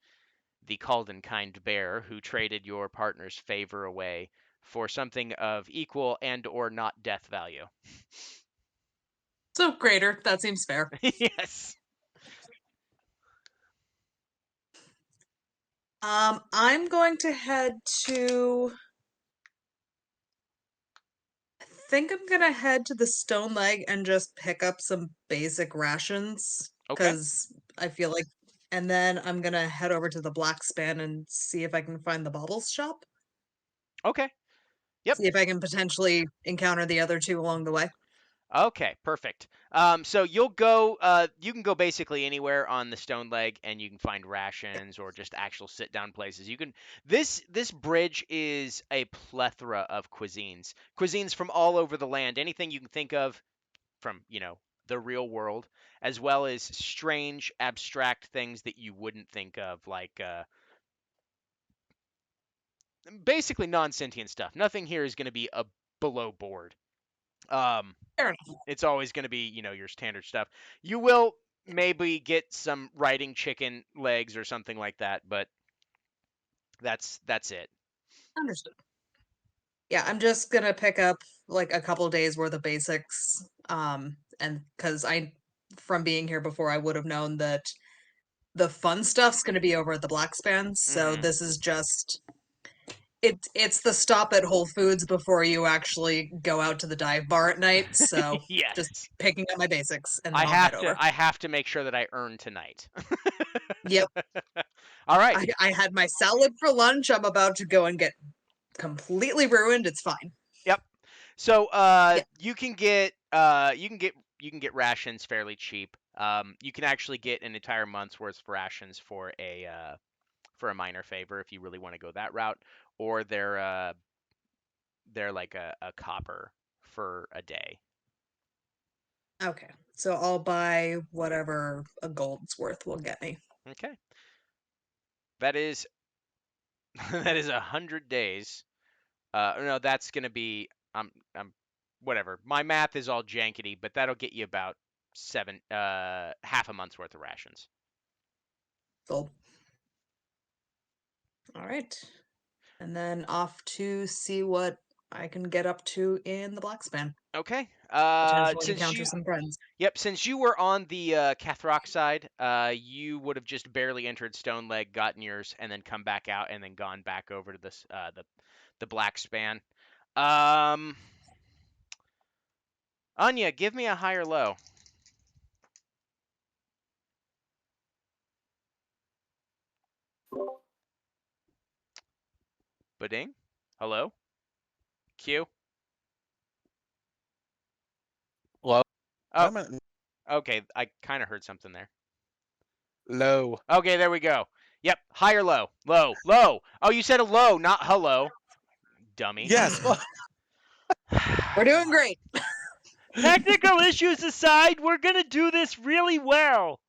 the Caldenkind bear who traded your partner's favor away for something of equal and or not death value. So greater. That seems fair. Yes. I'm going to head to. I think I'm gonna head to the Stone Leg and just pick up some basic rations Okay. because I feel like, and then I'm gonna head over to the Black Span and see if I can find the Baubles shop. Okay. Yep. See if I can potentially encounter the other two along the way. Okay, perfect. So you can go basically anywhere on the Stone Leg, and you can find rations or just actual sit-down places. This bridge is a plethora of cuisines from all over the land. Anything you can think of from the real world, as well as strange, abstract things that you wouldn't think of, like basically non-sentient stuff. Nothing here is going to be below board. Fair enough. It's always going to be, your standard stuff. You will maybe get some riding chicken legs or something like that, but that's it. Understood. Yeah, I'm just gonna pick up like a couple days worth of basics. And because from being here before, I would have known that the fun stuff's gonna be over at the Black Span. So Mhm. this is just It's the stop at Whole Foods before you actually go out to the dive bar at night. So Yes. just picking up my basics and I then I'll head have to over. I have to make sure that I earn tonight. Yep. All right. I had my salad for lunch. I'm about to go and get completely ruined. It's fine. Yep. So Yep. you can get rations fairly cheap. You can actually get an entire month's worth of rations for a minor favor if you really want to go that route, or they're like a copper for a day. Okay. So I'll buy whatever a gold's worth will get me. Okay. That is that is 100 days. No, that's gonna be I'm whatever. My math is all jankety, but that'll get you about half a month's worth of rations. Gold. All right. And then off to see what I can get up to in the Black Span. Okay. Potentially Since encounter you some friends. Yep, since you were on the Cathrock side, you would have just barely entered Stone Leg, gotten yours, and then come back out, and then gone back over to this the Black Span. Anya, give me a high or low. Bading? Hello? Q? Low. Oh, I'm at okay. I kind of heard something there. low. Okay, there we go. Yep, high or low? Low. Low. Oh, you said a low, not hello. Dummy. Yes. Well, We're doing great. Technical issues aside, we're going to do this really well.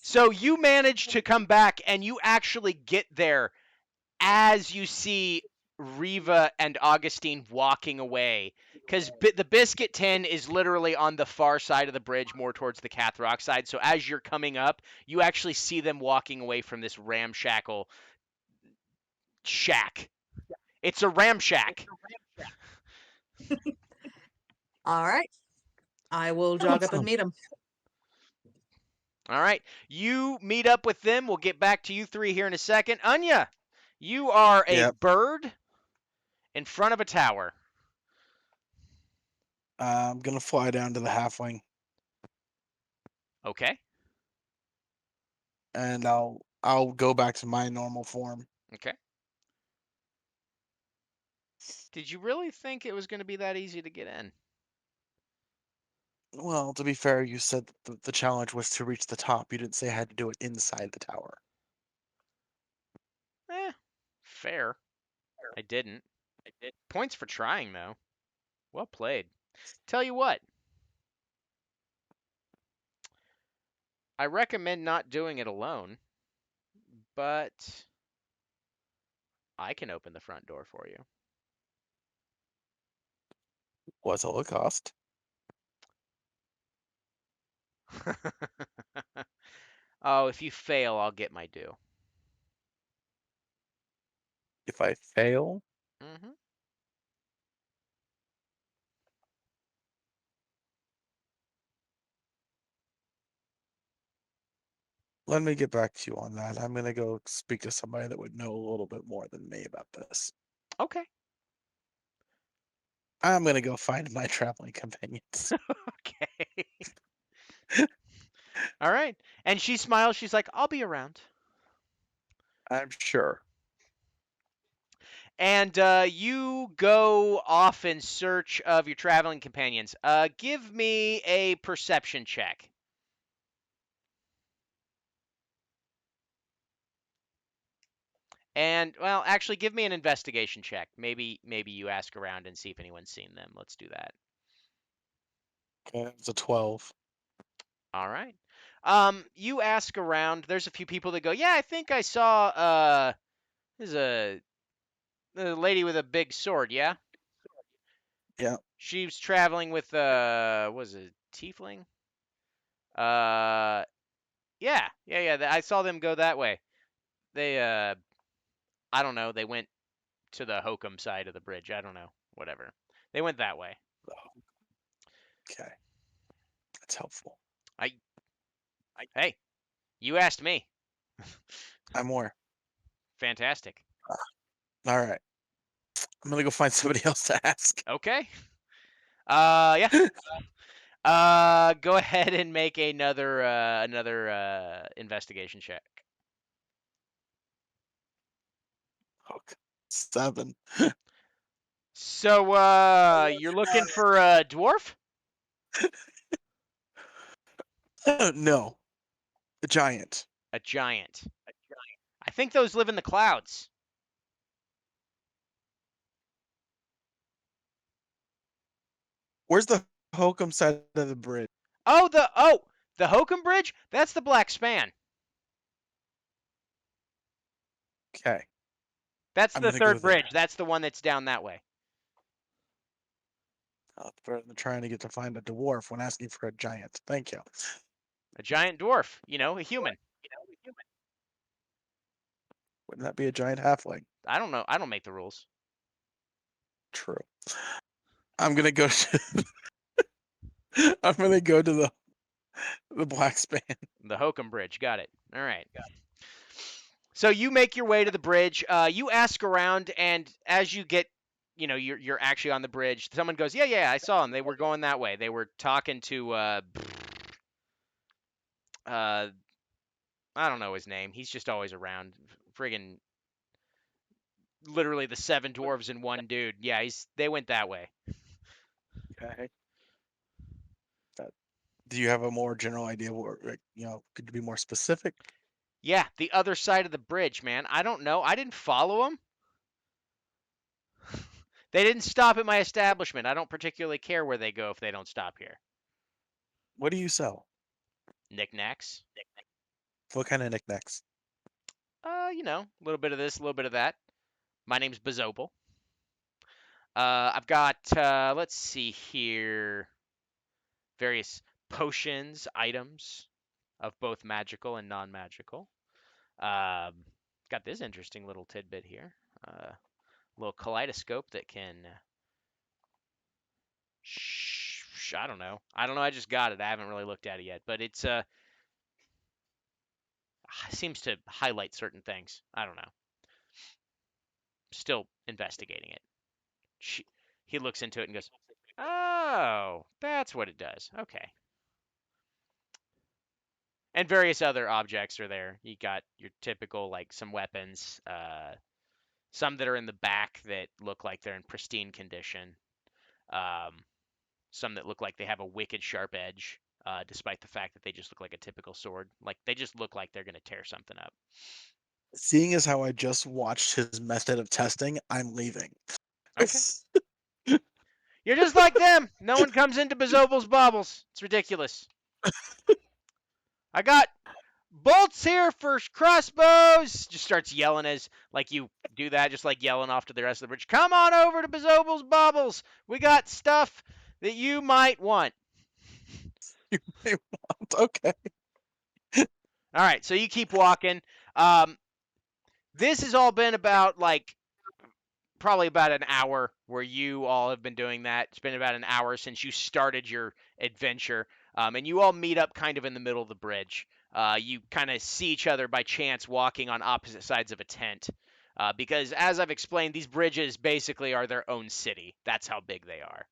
So you manage to come back, and you actually get there as you see Riva and Augustine walking away. Because the Biscuit Tin is literally on the far side of the bridge, more towards the Cathrock side. So as you're coming up, you actually see them walking away from this ramshackle shack. It's a ramshack. All right. I will jog up and meet him. All right. You meet up with them. We'll get back to you three here in a second. Anya, you are a Yep. bird in front of a tower. I'm gonna fly down to the halfwing, Okay. and I'll go back to my normal form. Okay. Did you really think it was going to be that easy to get in? Well, to be fair, you said that the challenge was to reach the top. You didn't say I had to do it inside the tower. Fair. I didn't. Points for trying, though. Well played. Tell you what. I recommend not doing it alone, but I can open the front door for you. What's all the cost? Oh, if you fail, I'll get my due. If I fail, Mm-hmm. let me get back to you on that. I'm gonna go speak to somebody that would know a little bit more than me about this. Okay. I'm gonna go find my traveling companions. Okay. All right. And she smiles. She's like, I'll be around. I'm sure. And you go off in search of your traveling companions. Give me a perception check. And, well, actually, give me an investigation check. Maybe you ask around and see if anyone's seen them. Let's do that. Okay, it's a 12. All right. You ask around. There's a few people that go, yeah, I think I saw, there's a lady with a big sword, yeah? Yeah. She was traveling with, was it tiefling? Yeah. I saw them go that way. They, I don't know. They went to the Hokum side of the bridge. I don't know. Whatever. They went that way. Okay. That's helpful. Hey, you asked me. I'm aware. Fantastic. All right. I'm gonna go find somebody else to ask. Okay. Yeah. Go ahead and make another investigation check. Oh, 7. So, you're looking for a dwarf? No, a giant. A giant. I think those live in the clouds. Where's the Hokum side of the bridge? Oh, the Hokum Bridge? That's the Black Span. Okay. That's I'm the gonna go third there. bridge. That's the one that's down that way. It's better than trying to get to find a dwarf when asking for a giant. Thank you. A giant dwarf, a human. Wouldn't that be a giant halfling? I don't know. I don't make the rules. True. I'm gonna go to. I'm gonna go to the Black Span. The Hokum Bridge. Got it. All right. So you make your way to the bridge. You ask around, and as you get, you're actually on the bridge. Someone goes, yeah, I saw them. They were going that way. They were talking to, I don't know his name. He's just always around. Friggin' literally the 7 dwarves and 1 dude. Yeah, they went that way. Okay. Do you have a more general idea what, could you be more specific? Yeah, the other side of the bridge, man. I don't know. I didn't follow them. They didn't stop at my establishment. I don't particularly care where they go if they don't stop here. What do you sell? Knickknacks. What kind of knickknacks? A little bit of this, a little bit of that. My name's Bezobel. I've got, let's see here, various potions, items of both magical and non-magical. Got this interesting little tidbit here. Little kaleidoscope that can... I don't know. I just got it. I haven't really looked at it yet, but it's seems to highlight certain things. I don't know. Still investigating it. He looks into it and goes, "Oh, that's what it does. Okay." And various other objects are there. You got your typical, like, some weapons, some that are in the back that look like they're in pristine condition. Some that look like they have a wicked sharp edge, despite the fact that they just look like a typical sword. Like, they just look like they're going to tear something up. Seeing as how I just watched his method of testing, I'm leaving. Okay. You're just like them. No one comes into Bezobel's baubles. It's ridiculous. I got bolts here for crossbows. Just starts yelling as, like, you do that, just like yelling off to the rest of the bridge. Come on over to Bezobel's baubles. We got stuff that you might want. Okay. All right, so you keep walking. This has all been about, like, probably about an hour where you all have been doing that. It's been about an hour since you started your adventure. And you all meet up kind of in the middle of the bridge. You kind of see each other by chance walking on opposite sides of a tent. Because, as I've explained, these bridges basically are their own city. That's how big they are.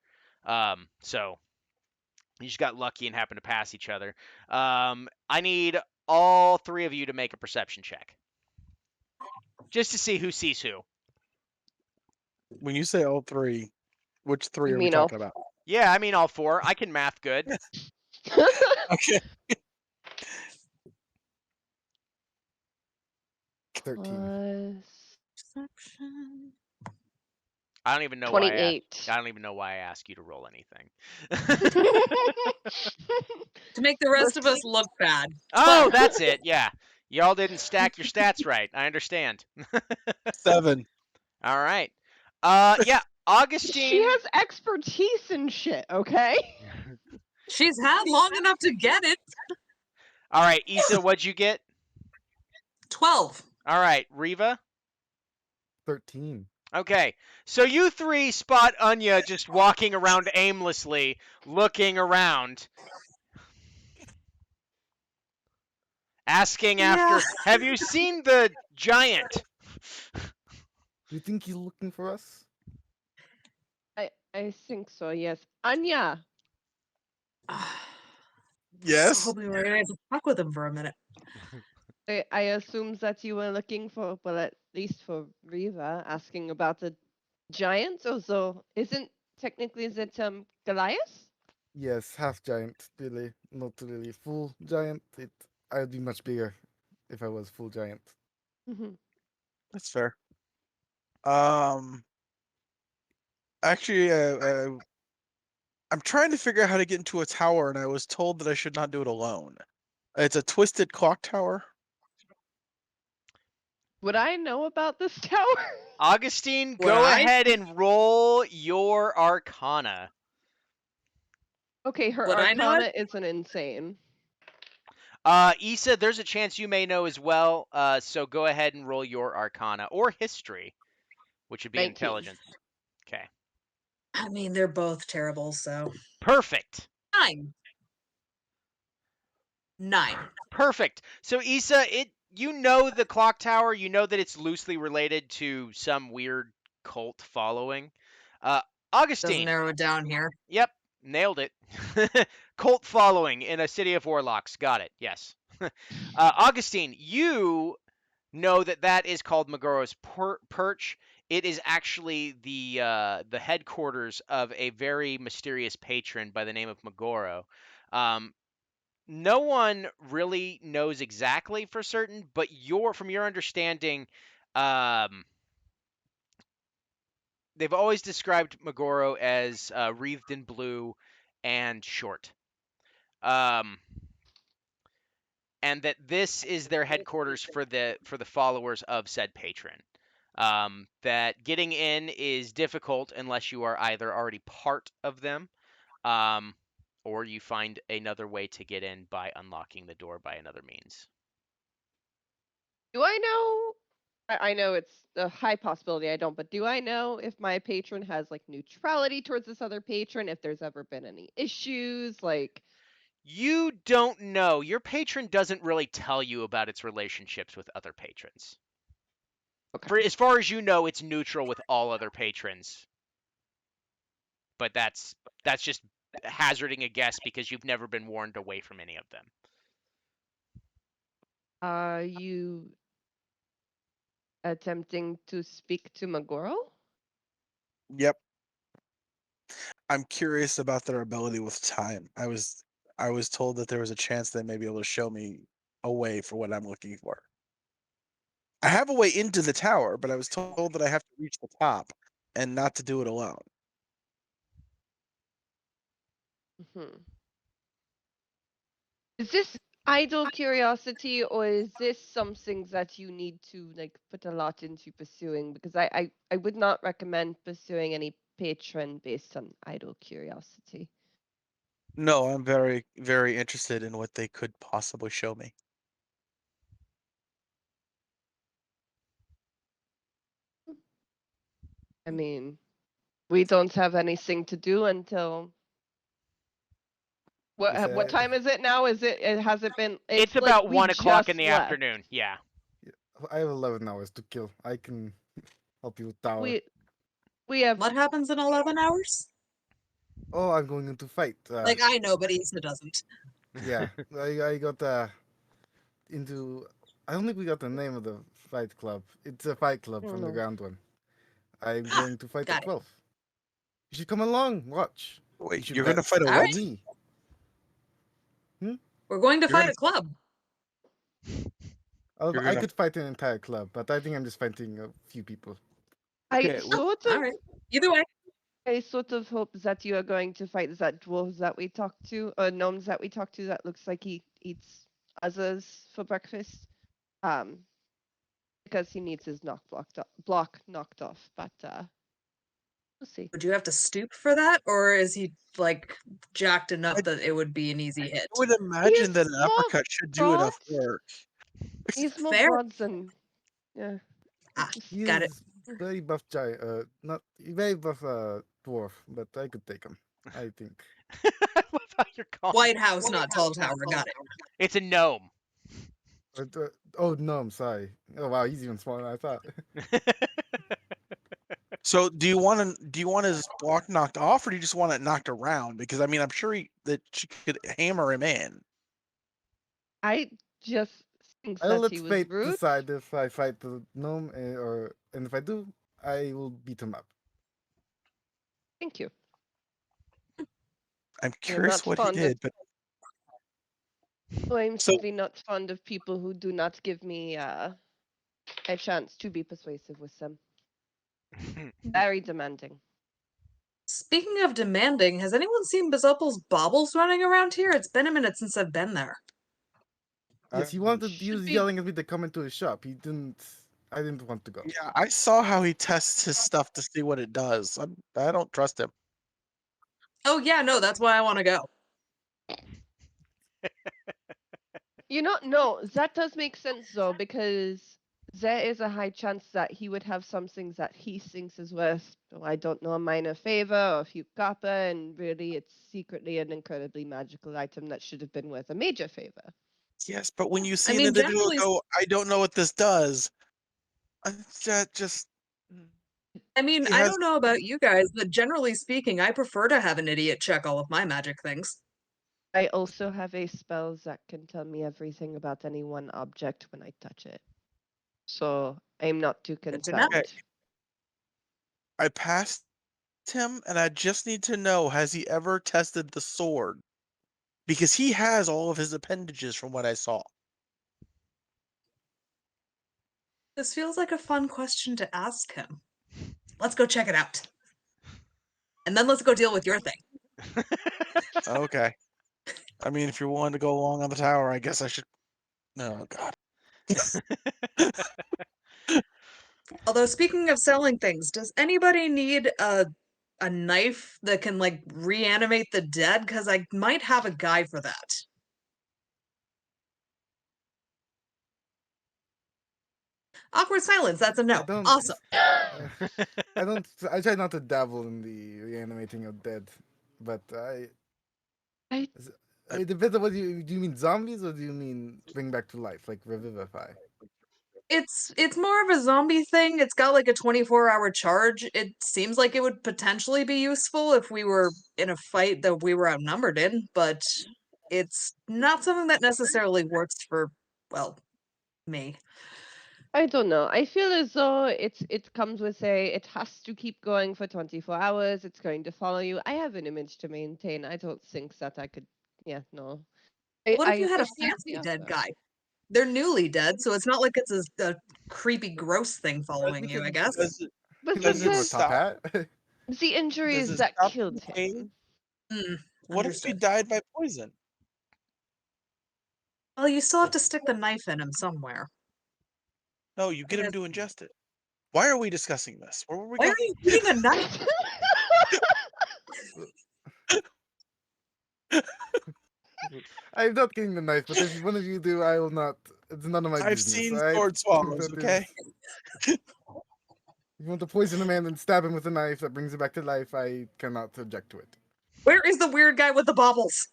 So you just got lucky and happened to pass each other. I need all 3 of you to make a perception check. Just to see who sees who. When you say all 3, which 3 You are we mean all talking about? Yeah, I mean all 4. I can math good. Okay. 13. Perception. I don't even know why. 28. I don't even know why I ask you to roll anything. To make the rest of us look bad. Oh, that's it. Yeah, y'all didn't stack your stats right. I understand. 7. All right. Yeah, Augustine. She has expertise in shit, okay? She's had long enough to get it. All right, Issa, what'd you get? 12. All right, Riva. 13. Okay, so you 3 spot Anya just walking around aimlessly, looking around, asking after, Yeah. have you seen the giant? You think he's looking for us? I think so. Yes. Anya. Yes. Hoping we're gonna have to talk with him for a minute. I assume that you were looking for, well, at least for Riva, asking about the giant. Also, isn't technically is it Goliath? Yes, half giant, really. Not really full giant. I'd be much bigger if I was full giant. Mm-hmm. That's fair. Actually, I'm trying to figure out how to get into a tower, and I was told that I should not do it alone. It's a twisted clock tower. Would I know about this tower? Augustine, Would go I? ahead and roll your Arcana. Okay, her Would I know it? Arcana isn't insane. Issa, there's a chance you may know as well. So go ahead and roll your Arcana or History, which would be 19. Intelligence. Okay. I mean, they're both terrible, so Perfect. 9. 9. Perfect. So Issa, you know the clock tower. You know that it's loosely related to some weird cult following. Doesn't Augustine. narrow it down here. Yep, nailed it. Cult following in a city of warlocks. Got it. Yes. Augustine, you know that is called Megoro's Perch. It is actually the headquarters of a very mysterious patron by the name of Megoro. No one really knows exactly for certain, but from your understanding, they've always described Megoro as wreathed in blue and short. And that this is their headquarters for the followers of said patron. That getting in is difficult unless you are either already part of them, or you find another way to get in by unlocking the door by another means. Do I know? I know it's a high possibility I don't, but do I know if my patron has like neutrality towards this other patron? If there's ever been any issues, like You don't know. Your patron doesn't really tell you about its relationships with other patrons. okay. For as far as you know, it's neutral with all other patrons. But that's just hazarding a guess because you've never been warned away from any of them. Are you attempting to speak to Megoro? Yep. I'm curious about their ability with time. I was told that there was a chance they may be able to show me a way for what I'm looking for. I have a way into the tower, but I was told that I have to reach the top and not to do it alone. Mm-hmm. Is this idle curiosity, or is this something that you need to like put a lot into pursuing? Because I would not recommend pursuing any patron based on idle curiosity. No, I'm very, very interested in what they could possibly show me. I mean, we don't have anything to do until Yes, what time is it now? Has it been? It's like about we 1 o'clock in just the left. afternoon. Yeah. I have 11 hours to kill. I can help you with tower. We have What happens in 11 hours? Oh, I'm going into fight. Like, I know, but Issa doesn't. Yeah, I got into. I don't think we got the name of the fight club. It's a fight club don't from the know. ground one. I'm going to fight Got at it. 12. You should come along. Watch. You Wait, should you're gonna bet fight a All what? right. me. We're going to You're fight gonna- a club. You're I gonna- could fight an entire club, but I think I'm just fighting a few people. Okay, All right. Either way. I sort of hope that you are going to fight that dwarves that we talked to, or gnomes that we talked to. That looks like he eats others for breakfast. Because he needs his block knocked off. But we'll see. Would you have to stoop for that, or is he like jacked enough I- that it would be an easy hit? I would imagine that an more uppercut should do enough broad. work. He's more Fair. broad than yeah. Ah, He got it. is very buff giant, not very buff dwarf, but I could take him. I think. I love how you're calling White House, not tall tower. Got it. It's a gnome. Oh no, I'm sorry. Oh wow, he's even smaller than I thought. So do you want his block knocked off, or do you just want it knocked around? Because I mean, I'm sure that she could hammer him in. I just think I'll that let he was fate rude. decide if I fight the gnome, and if I do, I will beat him up. Thank you. I'm You're curious not what he fond of. did, but I'm so simply not fond of people who do not give me a chance to be persuasive with them. Very demanding. Speaking of demanding, has anyone seen Bezupple's baubles running around here? It's been a minute since I've been there. Yes, he wanted. He should was be- yelling at me to come into his shop. He didn't. I didn't want to go. yeah, I saw how he tests his stuff to see what it does. I don't trust him. Oh yeah, no, that's why I want to go. No, that does make sense though, because there is a high chance that he would have some things that he thinks is worth, I don't know, a minor favor or a few copper, and really it's secretly an incredibly magical item that should have been worth a major favor. Yes, but when you see I an mean, individual generally, go, I don't know what this does. That just I mean, he I has. don't know about you guys, but generally speaking, I prefer to have an idiot check all of my magic things. I also have a spell that can tell me everything about any one object when I touch it. So I'm not too Good to know. concerned. I passed him, and I just need to know: has he ever tested the sword? Because he has all of his appendages, from what I saw. This feels like a fun question to ask him. Let's go check it out. And then let's go deal with your thing. Okay. I mean, if you're willing to go along on the tower, I guess I should. Oh God. Although speaking of selling things, does anybody need a knife that can like reanimate the dead? Because I might have a guy for that. Awkward silence. That's a I no. don't. Awesome. I don't. I try not to dabble in the reanimating of dead, but I- it depends on what do you mean zombies or do you mean bring back to life like revivify? It's more of a zombie thing. It's got like a 24-hour charge. It seems like it would potentially be useful if we were in a fight that we were outnumbered in, but it's not something that necessarily works for, well, me. I don't know. I feel as though it comes with it has to keep going for 24 hours. It's going to follow you. I have an image to maintain. I don't think that I could. Yeah, no. What I if you had a appreciate the fancy dead offer. guy? They're newly dead, so it's not like it's a creepy, gross thing following you, I guess. Does it, But He Does doesn't it have a because top stop? hat. the injuries Does it that stop killed the pain? him. Hmm, What if he understood. died by poison? Well, you still have to stick the knife in him somewhere. No, you get him to ingest it. Why are we discussing this? Where were we Why going? are you eating a knife? I'm not getting the knife, but if one of you do, I will not. It's none of my I've business. seen Right? sword swallows. That Okay. is- You want to poison a man and stab him with a knife that brings him back to life? I cannot object to it. Where is the weird guy with the baubles?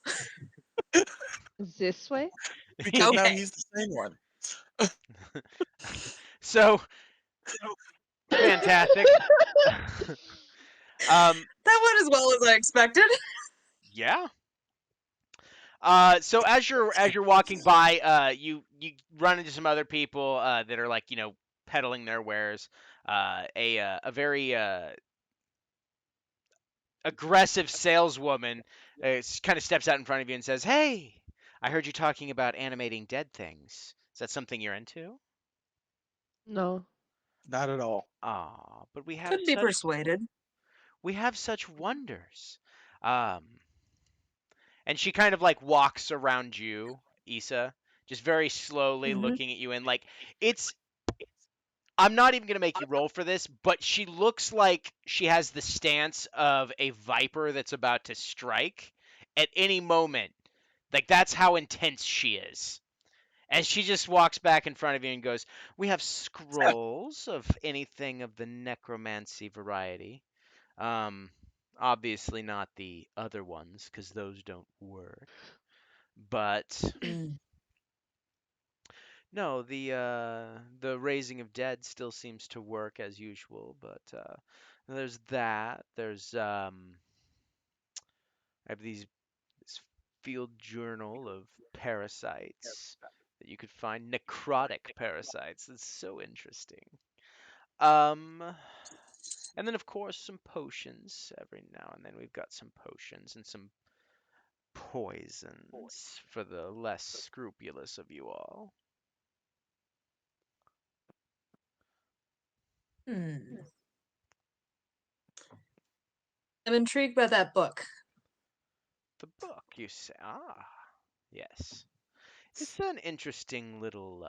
This way? Because now Okay. he's the same one. So fantastic. That went as well as I expected. Yeah. So as you're walking by, you run into some other people that are like peddling their wares. A very aggressive saleswoman kind of steps out in front of you and says, "Hey, I heard you talking about animating dead things. Is that something you're into?" No. Not at all. Ah, but Could be persuaded. we have such wonders. Um, and she kind of like walks around you, Issa, just very slowly Mhm. looking at you, and like it's. I'm not even gonna make you roll for this, but she looks like she has the stance of a viper that's about to strike at any moment. Like that's how intense she is. And she just walks back in front of you and goes, "We have scrolls of anything of the necromancy variety. Um, obviously not the other ones, because those don't work. But Mm. no, the raising of dead still seems to work as usual. But There's that. There's I have this field journal of parasites that you could find, necrotic parasites. It's so interesting. Um, and then of course some potions. Every now and then we've got some potions and some poisons for the less scrupulous of you all. Hmm. I'm intrigued by that book. The book, you say? Ah, yes. It's an interesting little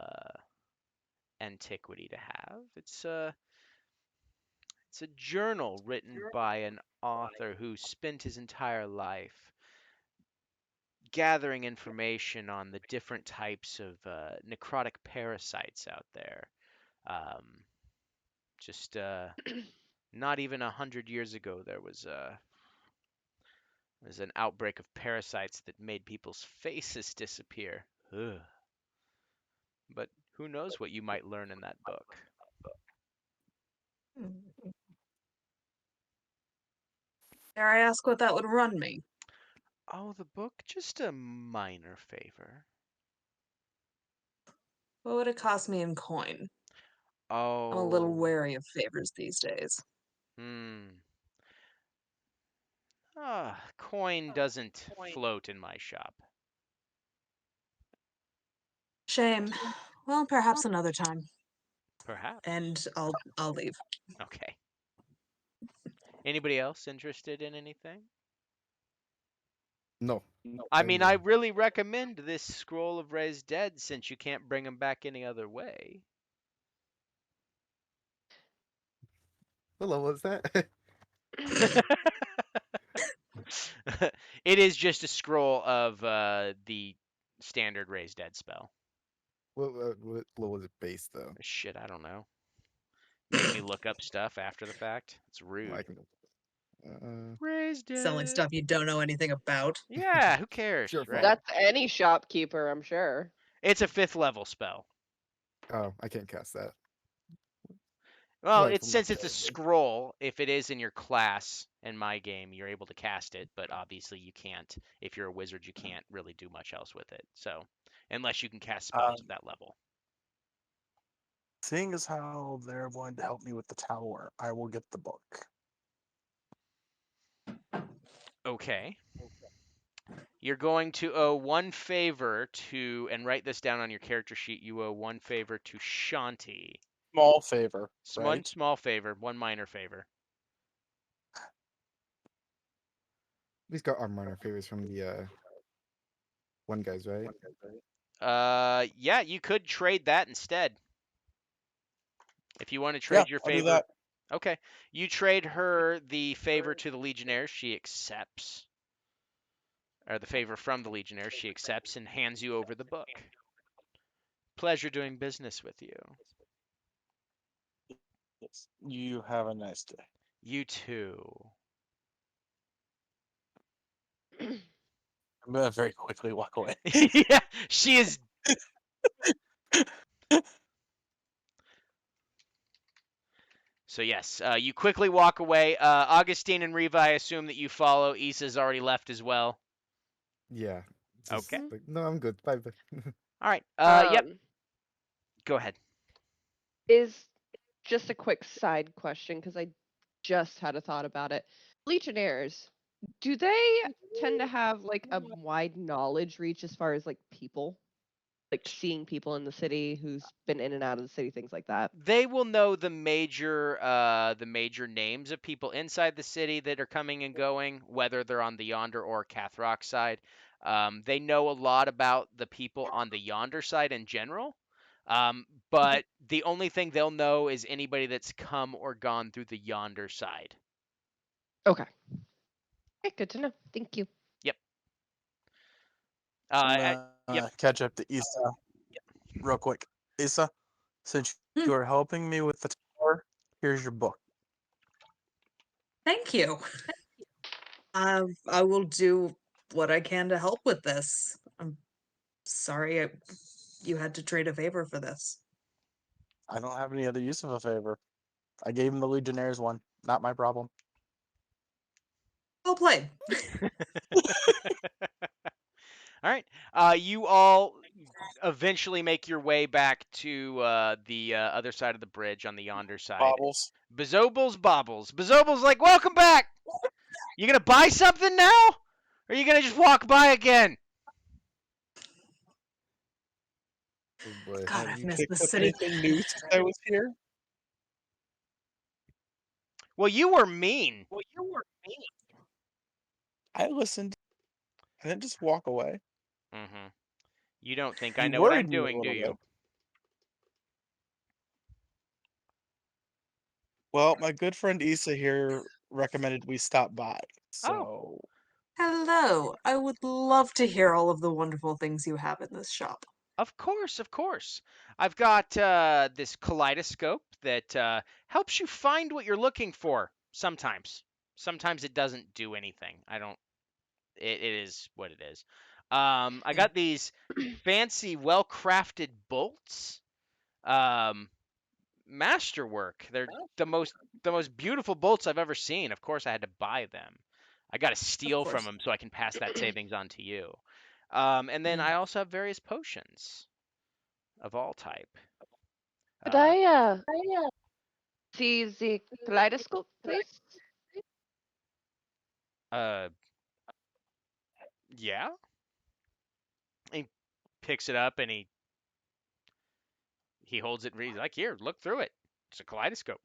antiquity to have. It's a journal written by an author who spent his entire life gathering information on the different types of necrotic parasites out there. Um, just not even 100 years ago, there was an outbreak of parasites that made people's faces disappear. Ugh. But who knows what you might learn in that book? Hmm. Dare I ask what that would run me? Oh, the book? Just a minor favor. What would it cost me in coin? I'm a little Oh, wary of favors these days. hmm. Ah, coin doesn't float in my shop. Shame. Well, perhaps another time. Perhaps. And I'll leave. Okay. Anybody else interested in anything? No. I I'm mean, I really recommend this Scroll of Raised Dead since you can't bring them back any other way. Hello, what's that? It is just a scroll of the standard Raised Dead spell. What was it based though? Shit, I don't know. Make me look up stuff after the fact. It's Well, rude. I can. Raised Selling Dead. stuff you don't know anything about. Yeah, who cares, Sure, right? That's any shopkeeper, I'm sure. It's a 5th level spell. Oh, I can't cast that. Well, Right, it's from since the it's a dead. scroll, if it is in your class in my game, you're able to cast it, but obviously you can't. If you're a wizard, you can't really do much else with it. So, unless you can cast spells at that level. Seeing as how they're going to help me with the tower, I will get the book. Okay. You're going to owe one favor to, and write this down on your character sheet, you owe one favor to Shanti. Small favor, One right? small favor, one minor favor. We've got our minor favors from the one guys, right? Yeah, you could trade that instead. If you want to Yeah, trade your I'll do favor. that. Okay. You trade her the favor to the Legionnaires, she accepts. Or the favor from the Legionnaires, she accepts and hands you over the book. Pleasure doing business with you. Yes. You have a nice day. You too. I'm gonna very quickly walk away. Yeah, she is. So yes, you quickly walk away. Augustine and Riva, I assume that you follow. Issa's already left as well. Yeah. Just Okay. like, no, I'm good. Bye. Bye. All right. Yep. Go ahead. Is just a quick side question because I just had a thought about it. Legionnaires, do they tend to have like a wide knowledge reach as far as like people? Like seeing people in the city who's been in and out of the city, things like that. They will know the major names of people inside the city that are coming and going, whether they're on the Yonder or Cathrock side. They know a lot about the people on the Yonder side in general. But the only thing they'll know is anybody that's come or gone through the Yonder side. Okay. Okay, good to know. Thank you. Yep. I'm Yep. gonna catch up to Issa real quick. Issa, since Hmm. you are helping me with the tower, here's your book. Thank you. I will do what I can to help with this. I'm sorry you had to trade a favor for this. I don't have any other use of a favor. I gave him the Legionnaires one. Not my problem. Well played. All right. You all eventually make your way back to the other side of the bridge on the yonder side. Bobbles. Bezobles bobbles. Bezobles like, welcome back. You gonna buy something now, or are you gonna just walk by again? Oh boy. God, Have I've you missed picked this up city. anything new since I was here? Well, you were mean. I listened. I didn't just walk away. Mm-hmm. You don't think I You know what I'm worried me a doing, do little you? bit. Well, my good friend Issa here recommended we stop by. So Hello. I would love to hear all of the wonderful things you have in this shop. Of course, of course. I've got this kaleidoscope that helps you find what you're looking for. Sometimes, sometimes it doesn't do anything. I don't. It is what it is. I got these fancy, well-crafted bolts. Masterwork. They're the most beautiful bolts I've ever seen. Of course, I had to buy them. I got to steal from course. them so I can pass that savings on to you. And then Mm. I also have various potions of all type. Could I see the kaleidoscope, please? Yeah. He picks it up and he holds it. He's like, here, look through it. It's a kaleidoscope.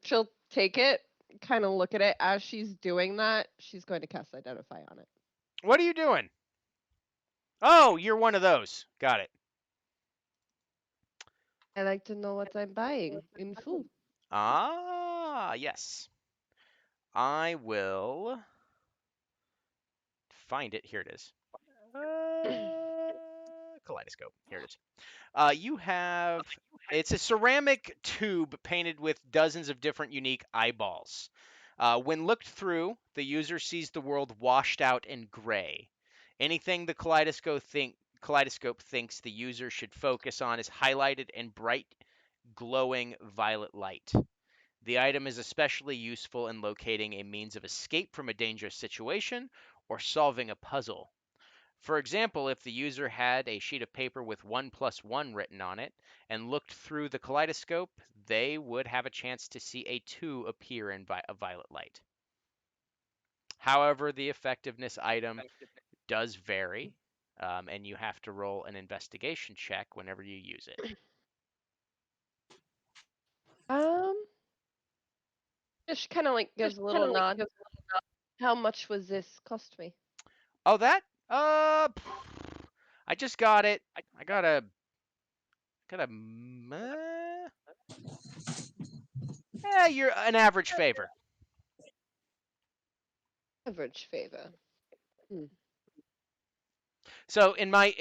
She'll take it, kind of look at it. As she's doing that, she's going to cast Identify on it. What are you doing? Oh, you're one of those. Got it. I like to know what I'm buying in full. Ah, yes. I will find it. Here it is. Kaleidoscope. Here it is. You have. It's a ceramic tube painted with dozens of different unique eyeballs. When looked through, the user sees the world washed out in gray. Anything the kaleidoscope thinks the user should focus on is highlighted in bright, glowing violet light. The item is especially useful in locating a means of escape from a dangerous situation or solving a puzzle. For example, if the user had a sheet of paper with 1+1 written on it and looked through the kaleidoscope, they would have a chance to see a 2 appear in a violet light. However, the effectiveness item does vary, and you have to roll an investigation check whenever you use it. She kind of like gives a little nod. How much was this cost me? Oh, that? I just got it. I got a you're an average favor. Average favor. So in my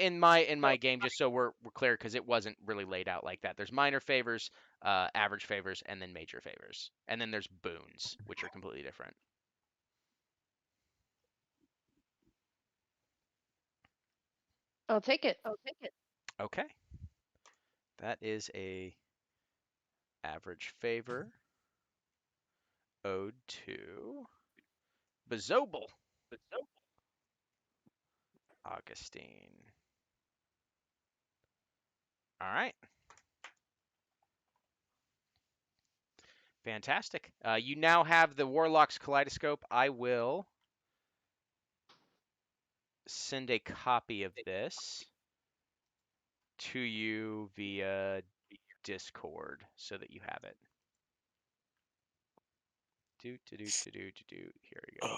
game, just so we're clear, because it wasn't really laid out like that. There's minor favors, average favors, and then major favors, and then there's boons, which are completely different. I'll take it. Okay, that is a average favor owed to Bezobel. Augustine. All right. Fantastic. You now have the Warlock's Kaleidoscope. I will send a copy of this to you via Discord so that you have it. Here we go.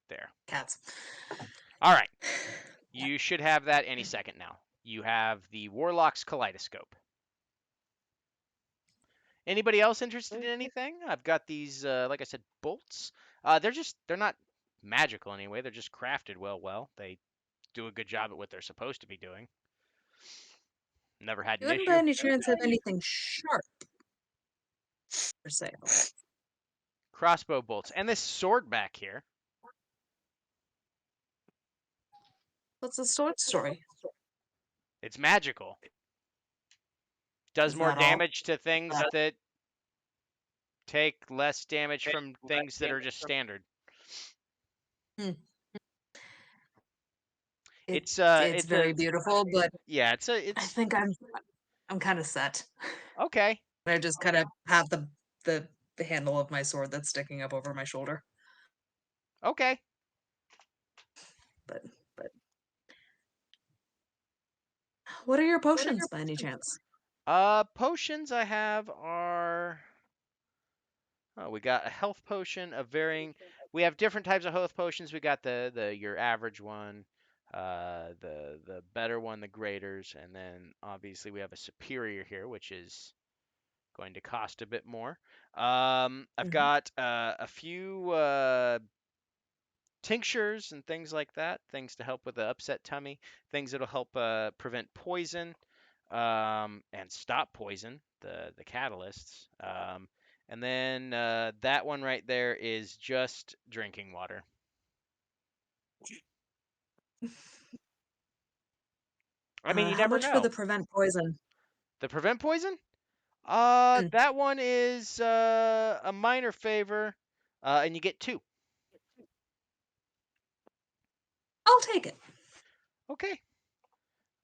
There. Cats. All right. You should have that any second now. You have the Warlock's Kaleidoscope. Anybody else interested in anything? I've got these, like I said, bolts. They're not magical anyway. They're just crafted well. They do a good job at what they're supposed to be doing. Never had You an wouldn't by issue. any chance have anything sharp for sale? Crossbow bolts. And this sword back here. What's the sword story? It's magical. Does Is more that all? damage to things that take less damage from things that are just standard. It's It's very a beautiful, but yeah. I It's think I'm kind of set. okay. I just kind of have the the handle of my sword that's sticking up over my shoulder. Okay. But what are your potions by any chance? Potions I have are. Oh, we got a health potion of varying. We have different types of health potions. We got the your average one, the better one, the graders, and then obviously we have a superior here, which is going to cost a bit more. I've Mhm. got a few tinctures and things like that, things to help with the upset tummy, things that'll help prevent poison and stop poison, the catalysts. And then that one right there is just drinking water. I mean, you How never much for know. the prevent poison? The prevent poison? Mm, That one is a minor favor, and you get 2. I'll take it. Okay.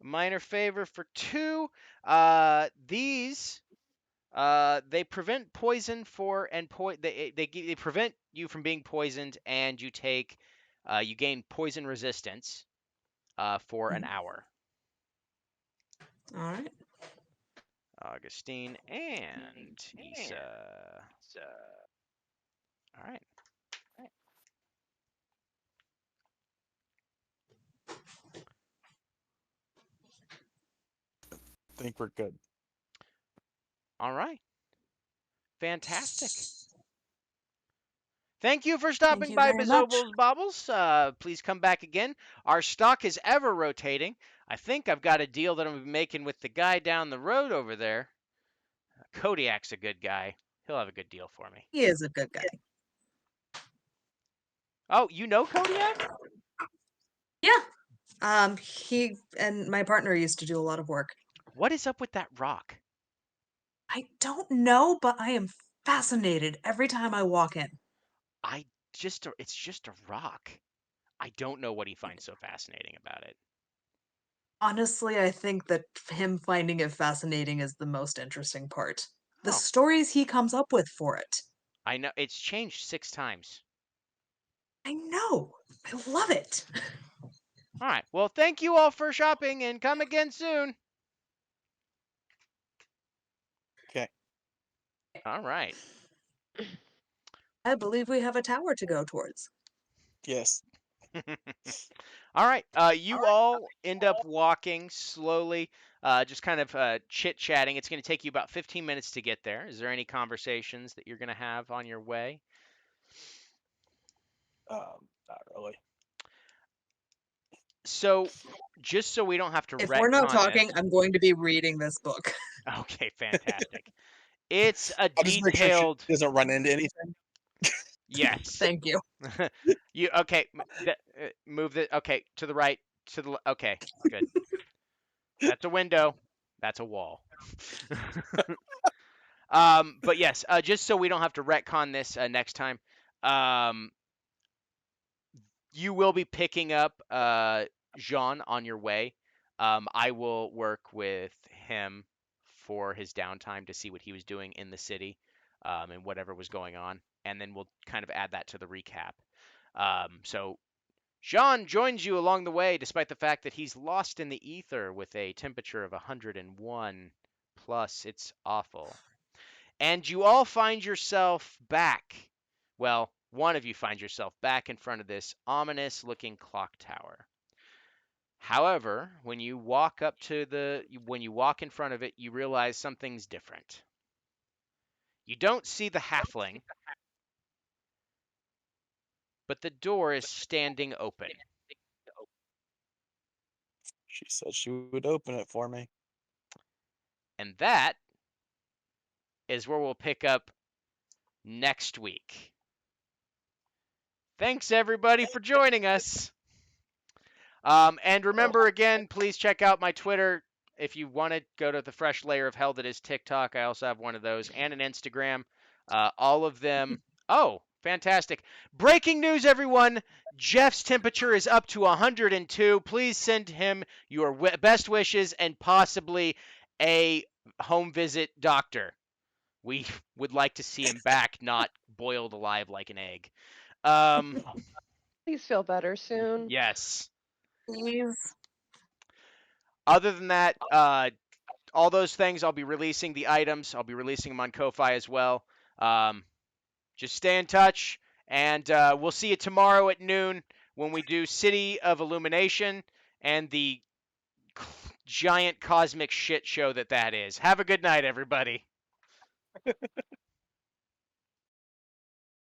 Minor favor for 2. These they prevent poison they prevent you from being poisoned, and you gain poison resistance for an Mhm. hour. All right. Augustine and Issa. All right. I think we're good. All right. Fantastic. Thank you for stopping you by very much. Bizobles Bobbles. Please come back again. Our stock is ever rotating. I think I've got a deal that I'm making with the guy down the road over there. Kodiak's a good guy. He'll have a good deal for me. He is a good guy. Oh, you know Kodiak? Yeah. He and my partner used to do a lot of work. What is up with that rock? I don't know, but I am fascinated every time I walk in. It's just a rock. I don't know what he finds so fascinating about it. Honestly, I think that him finding it fascinating is the most interesting part. The Oh, stories he comes up with for it. I know it's changed 6 times. I know. I love it. All right. Well, thank you all for shopping and come again soon. Okay. All right. I believe we have a tower to go towards. Yes. All right. You all end up walking slowly, just kind of chit-chatting. It's going to take you about 15 minutes to get there. Is there any conversations that you're going to have on your way? Not really. So, just so we don't have to If we're not retcon talking, this. I'm going to be reading this book. Okay, fantastic. It's a I'll just make sure she detailed. doesn't run into anything. Yes. Thank you. You okay? Move the okay to the right to the okay. Good. That's a window. That's a wall. But yes, just so we don't have to retcon this next time, um, you will be picking up Jean on your way. I will work with him for his downtime to see what he was doing in the city and whatever was going on, and then we'll kind of add that to the recap. So Jean joins you along the way, despite the fact that he's lost in the ether with a temperature of 101 plus. It's awful. And you all find yourself back. Well, one of you finds yourself back in front of this ominous looking clock tower. However, when you walk in front of it, you realize something's different. You don't see the halfling, but the door is standing open. She said she would open it for me. And that is where we'll pick up next week. Thanks everybody for joining us. And remember again, please check out my Twitter. If you want to go to the fresh layer of hell that is TikTok, I also have one of those and an Instagram. All of them. Oh, fantastic. Breaking news, everyone. Jeff's temperature is up to 102. Please send him your best wishes and possibly a home visit doctor. We would like to see him back, not boiled alive like an egg. Please feel better soon. Yes. Please. Other than that, all those things, I'll be releasing the items. I'll be releasing them on Ko-Fi as well. Just stay in touch, and we'll see you tomorrow at noon when we do City of Illumination and the giant cosmic shit show that is. Have a good night, everybody.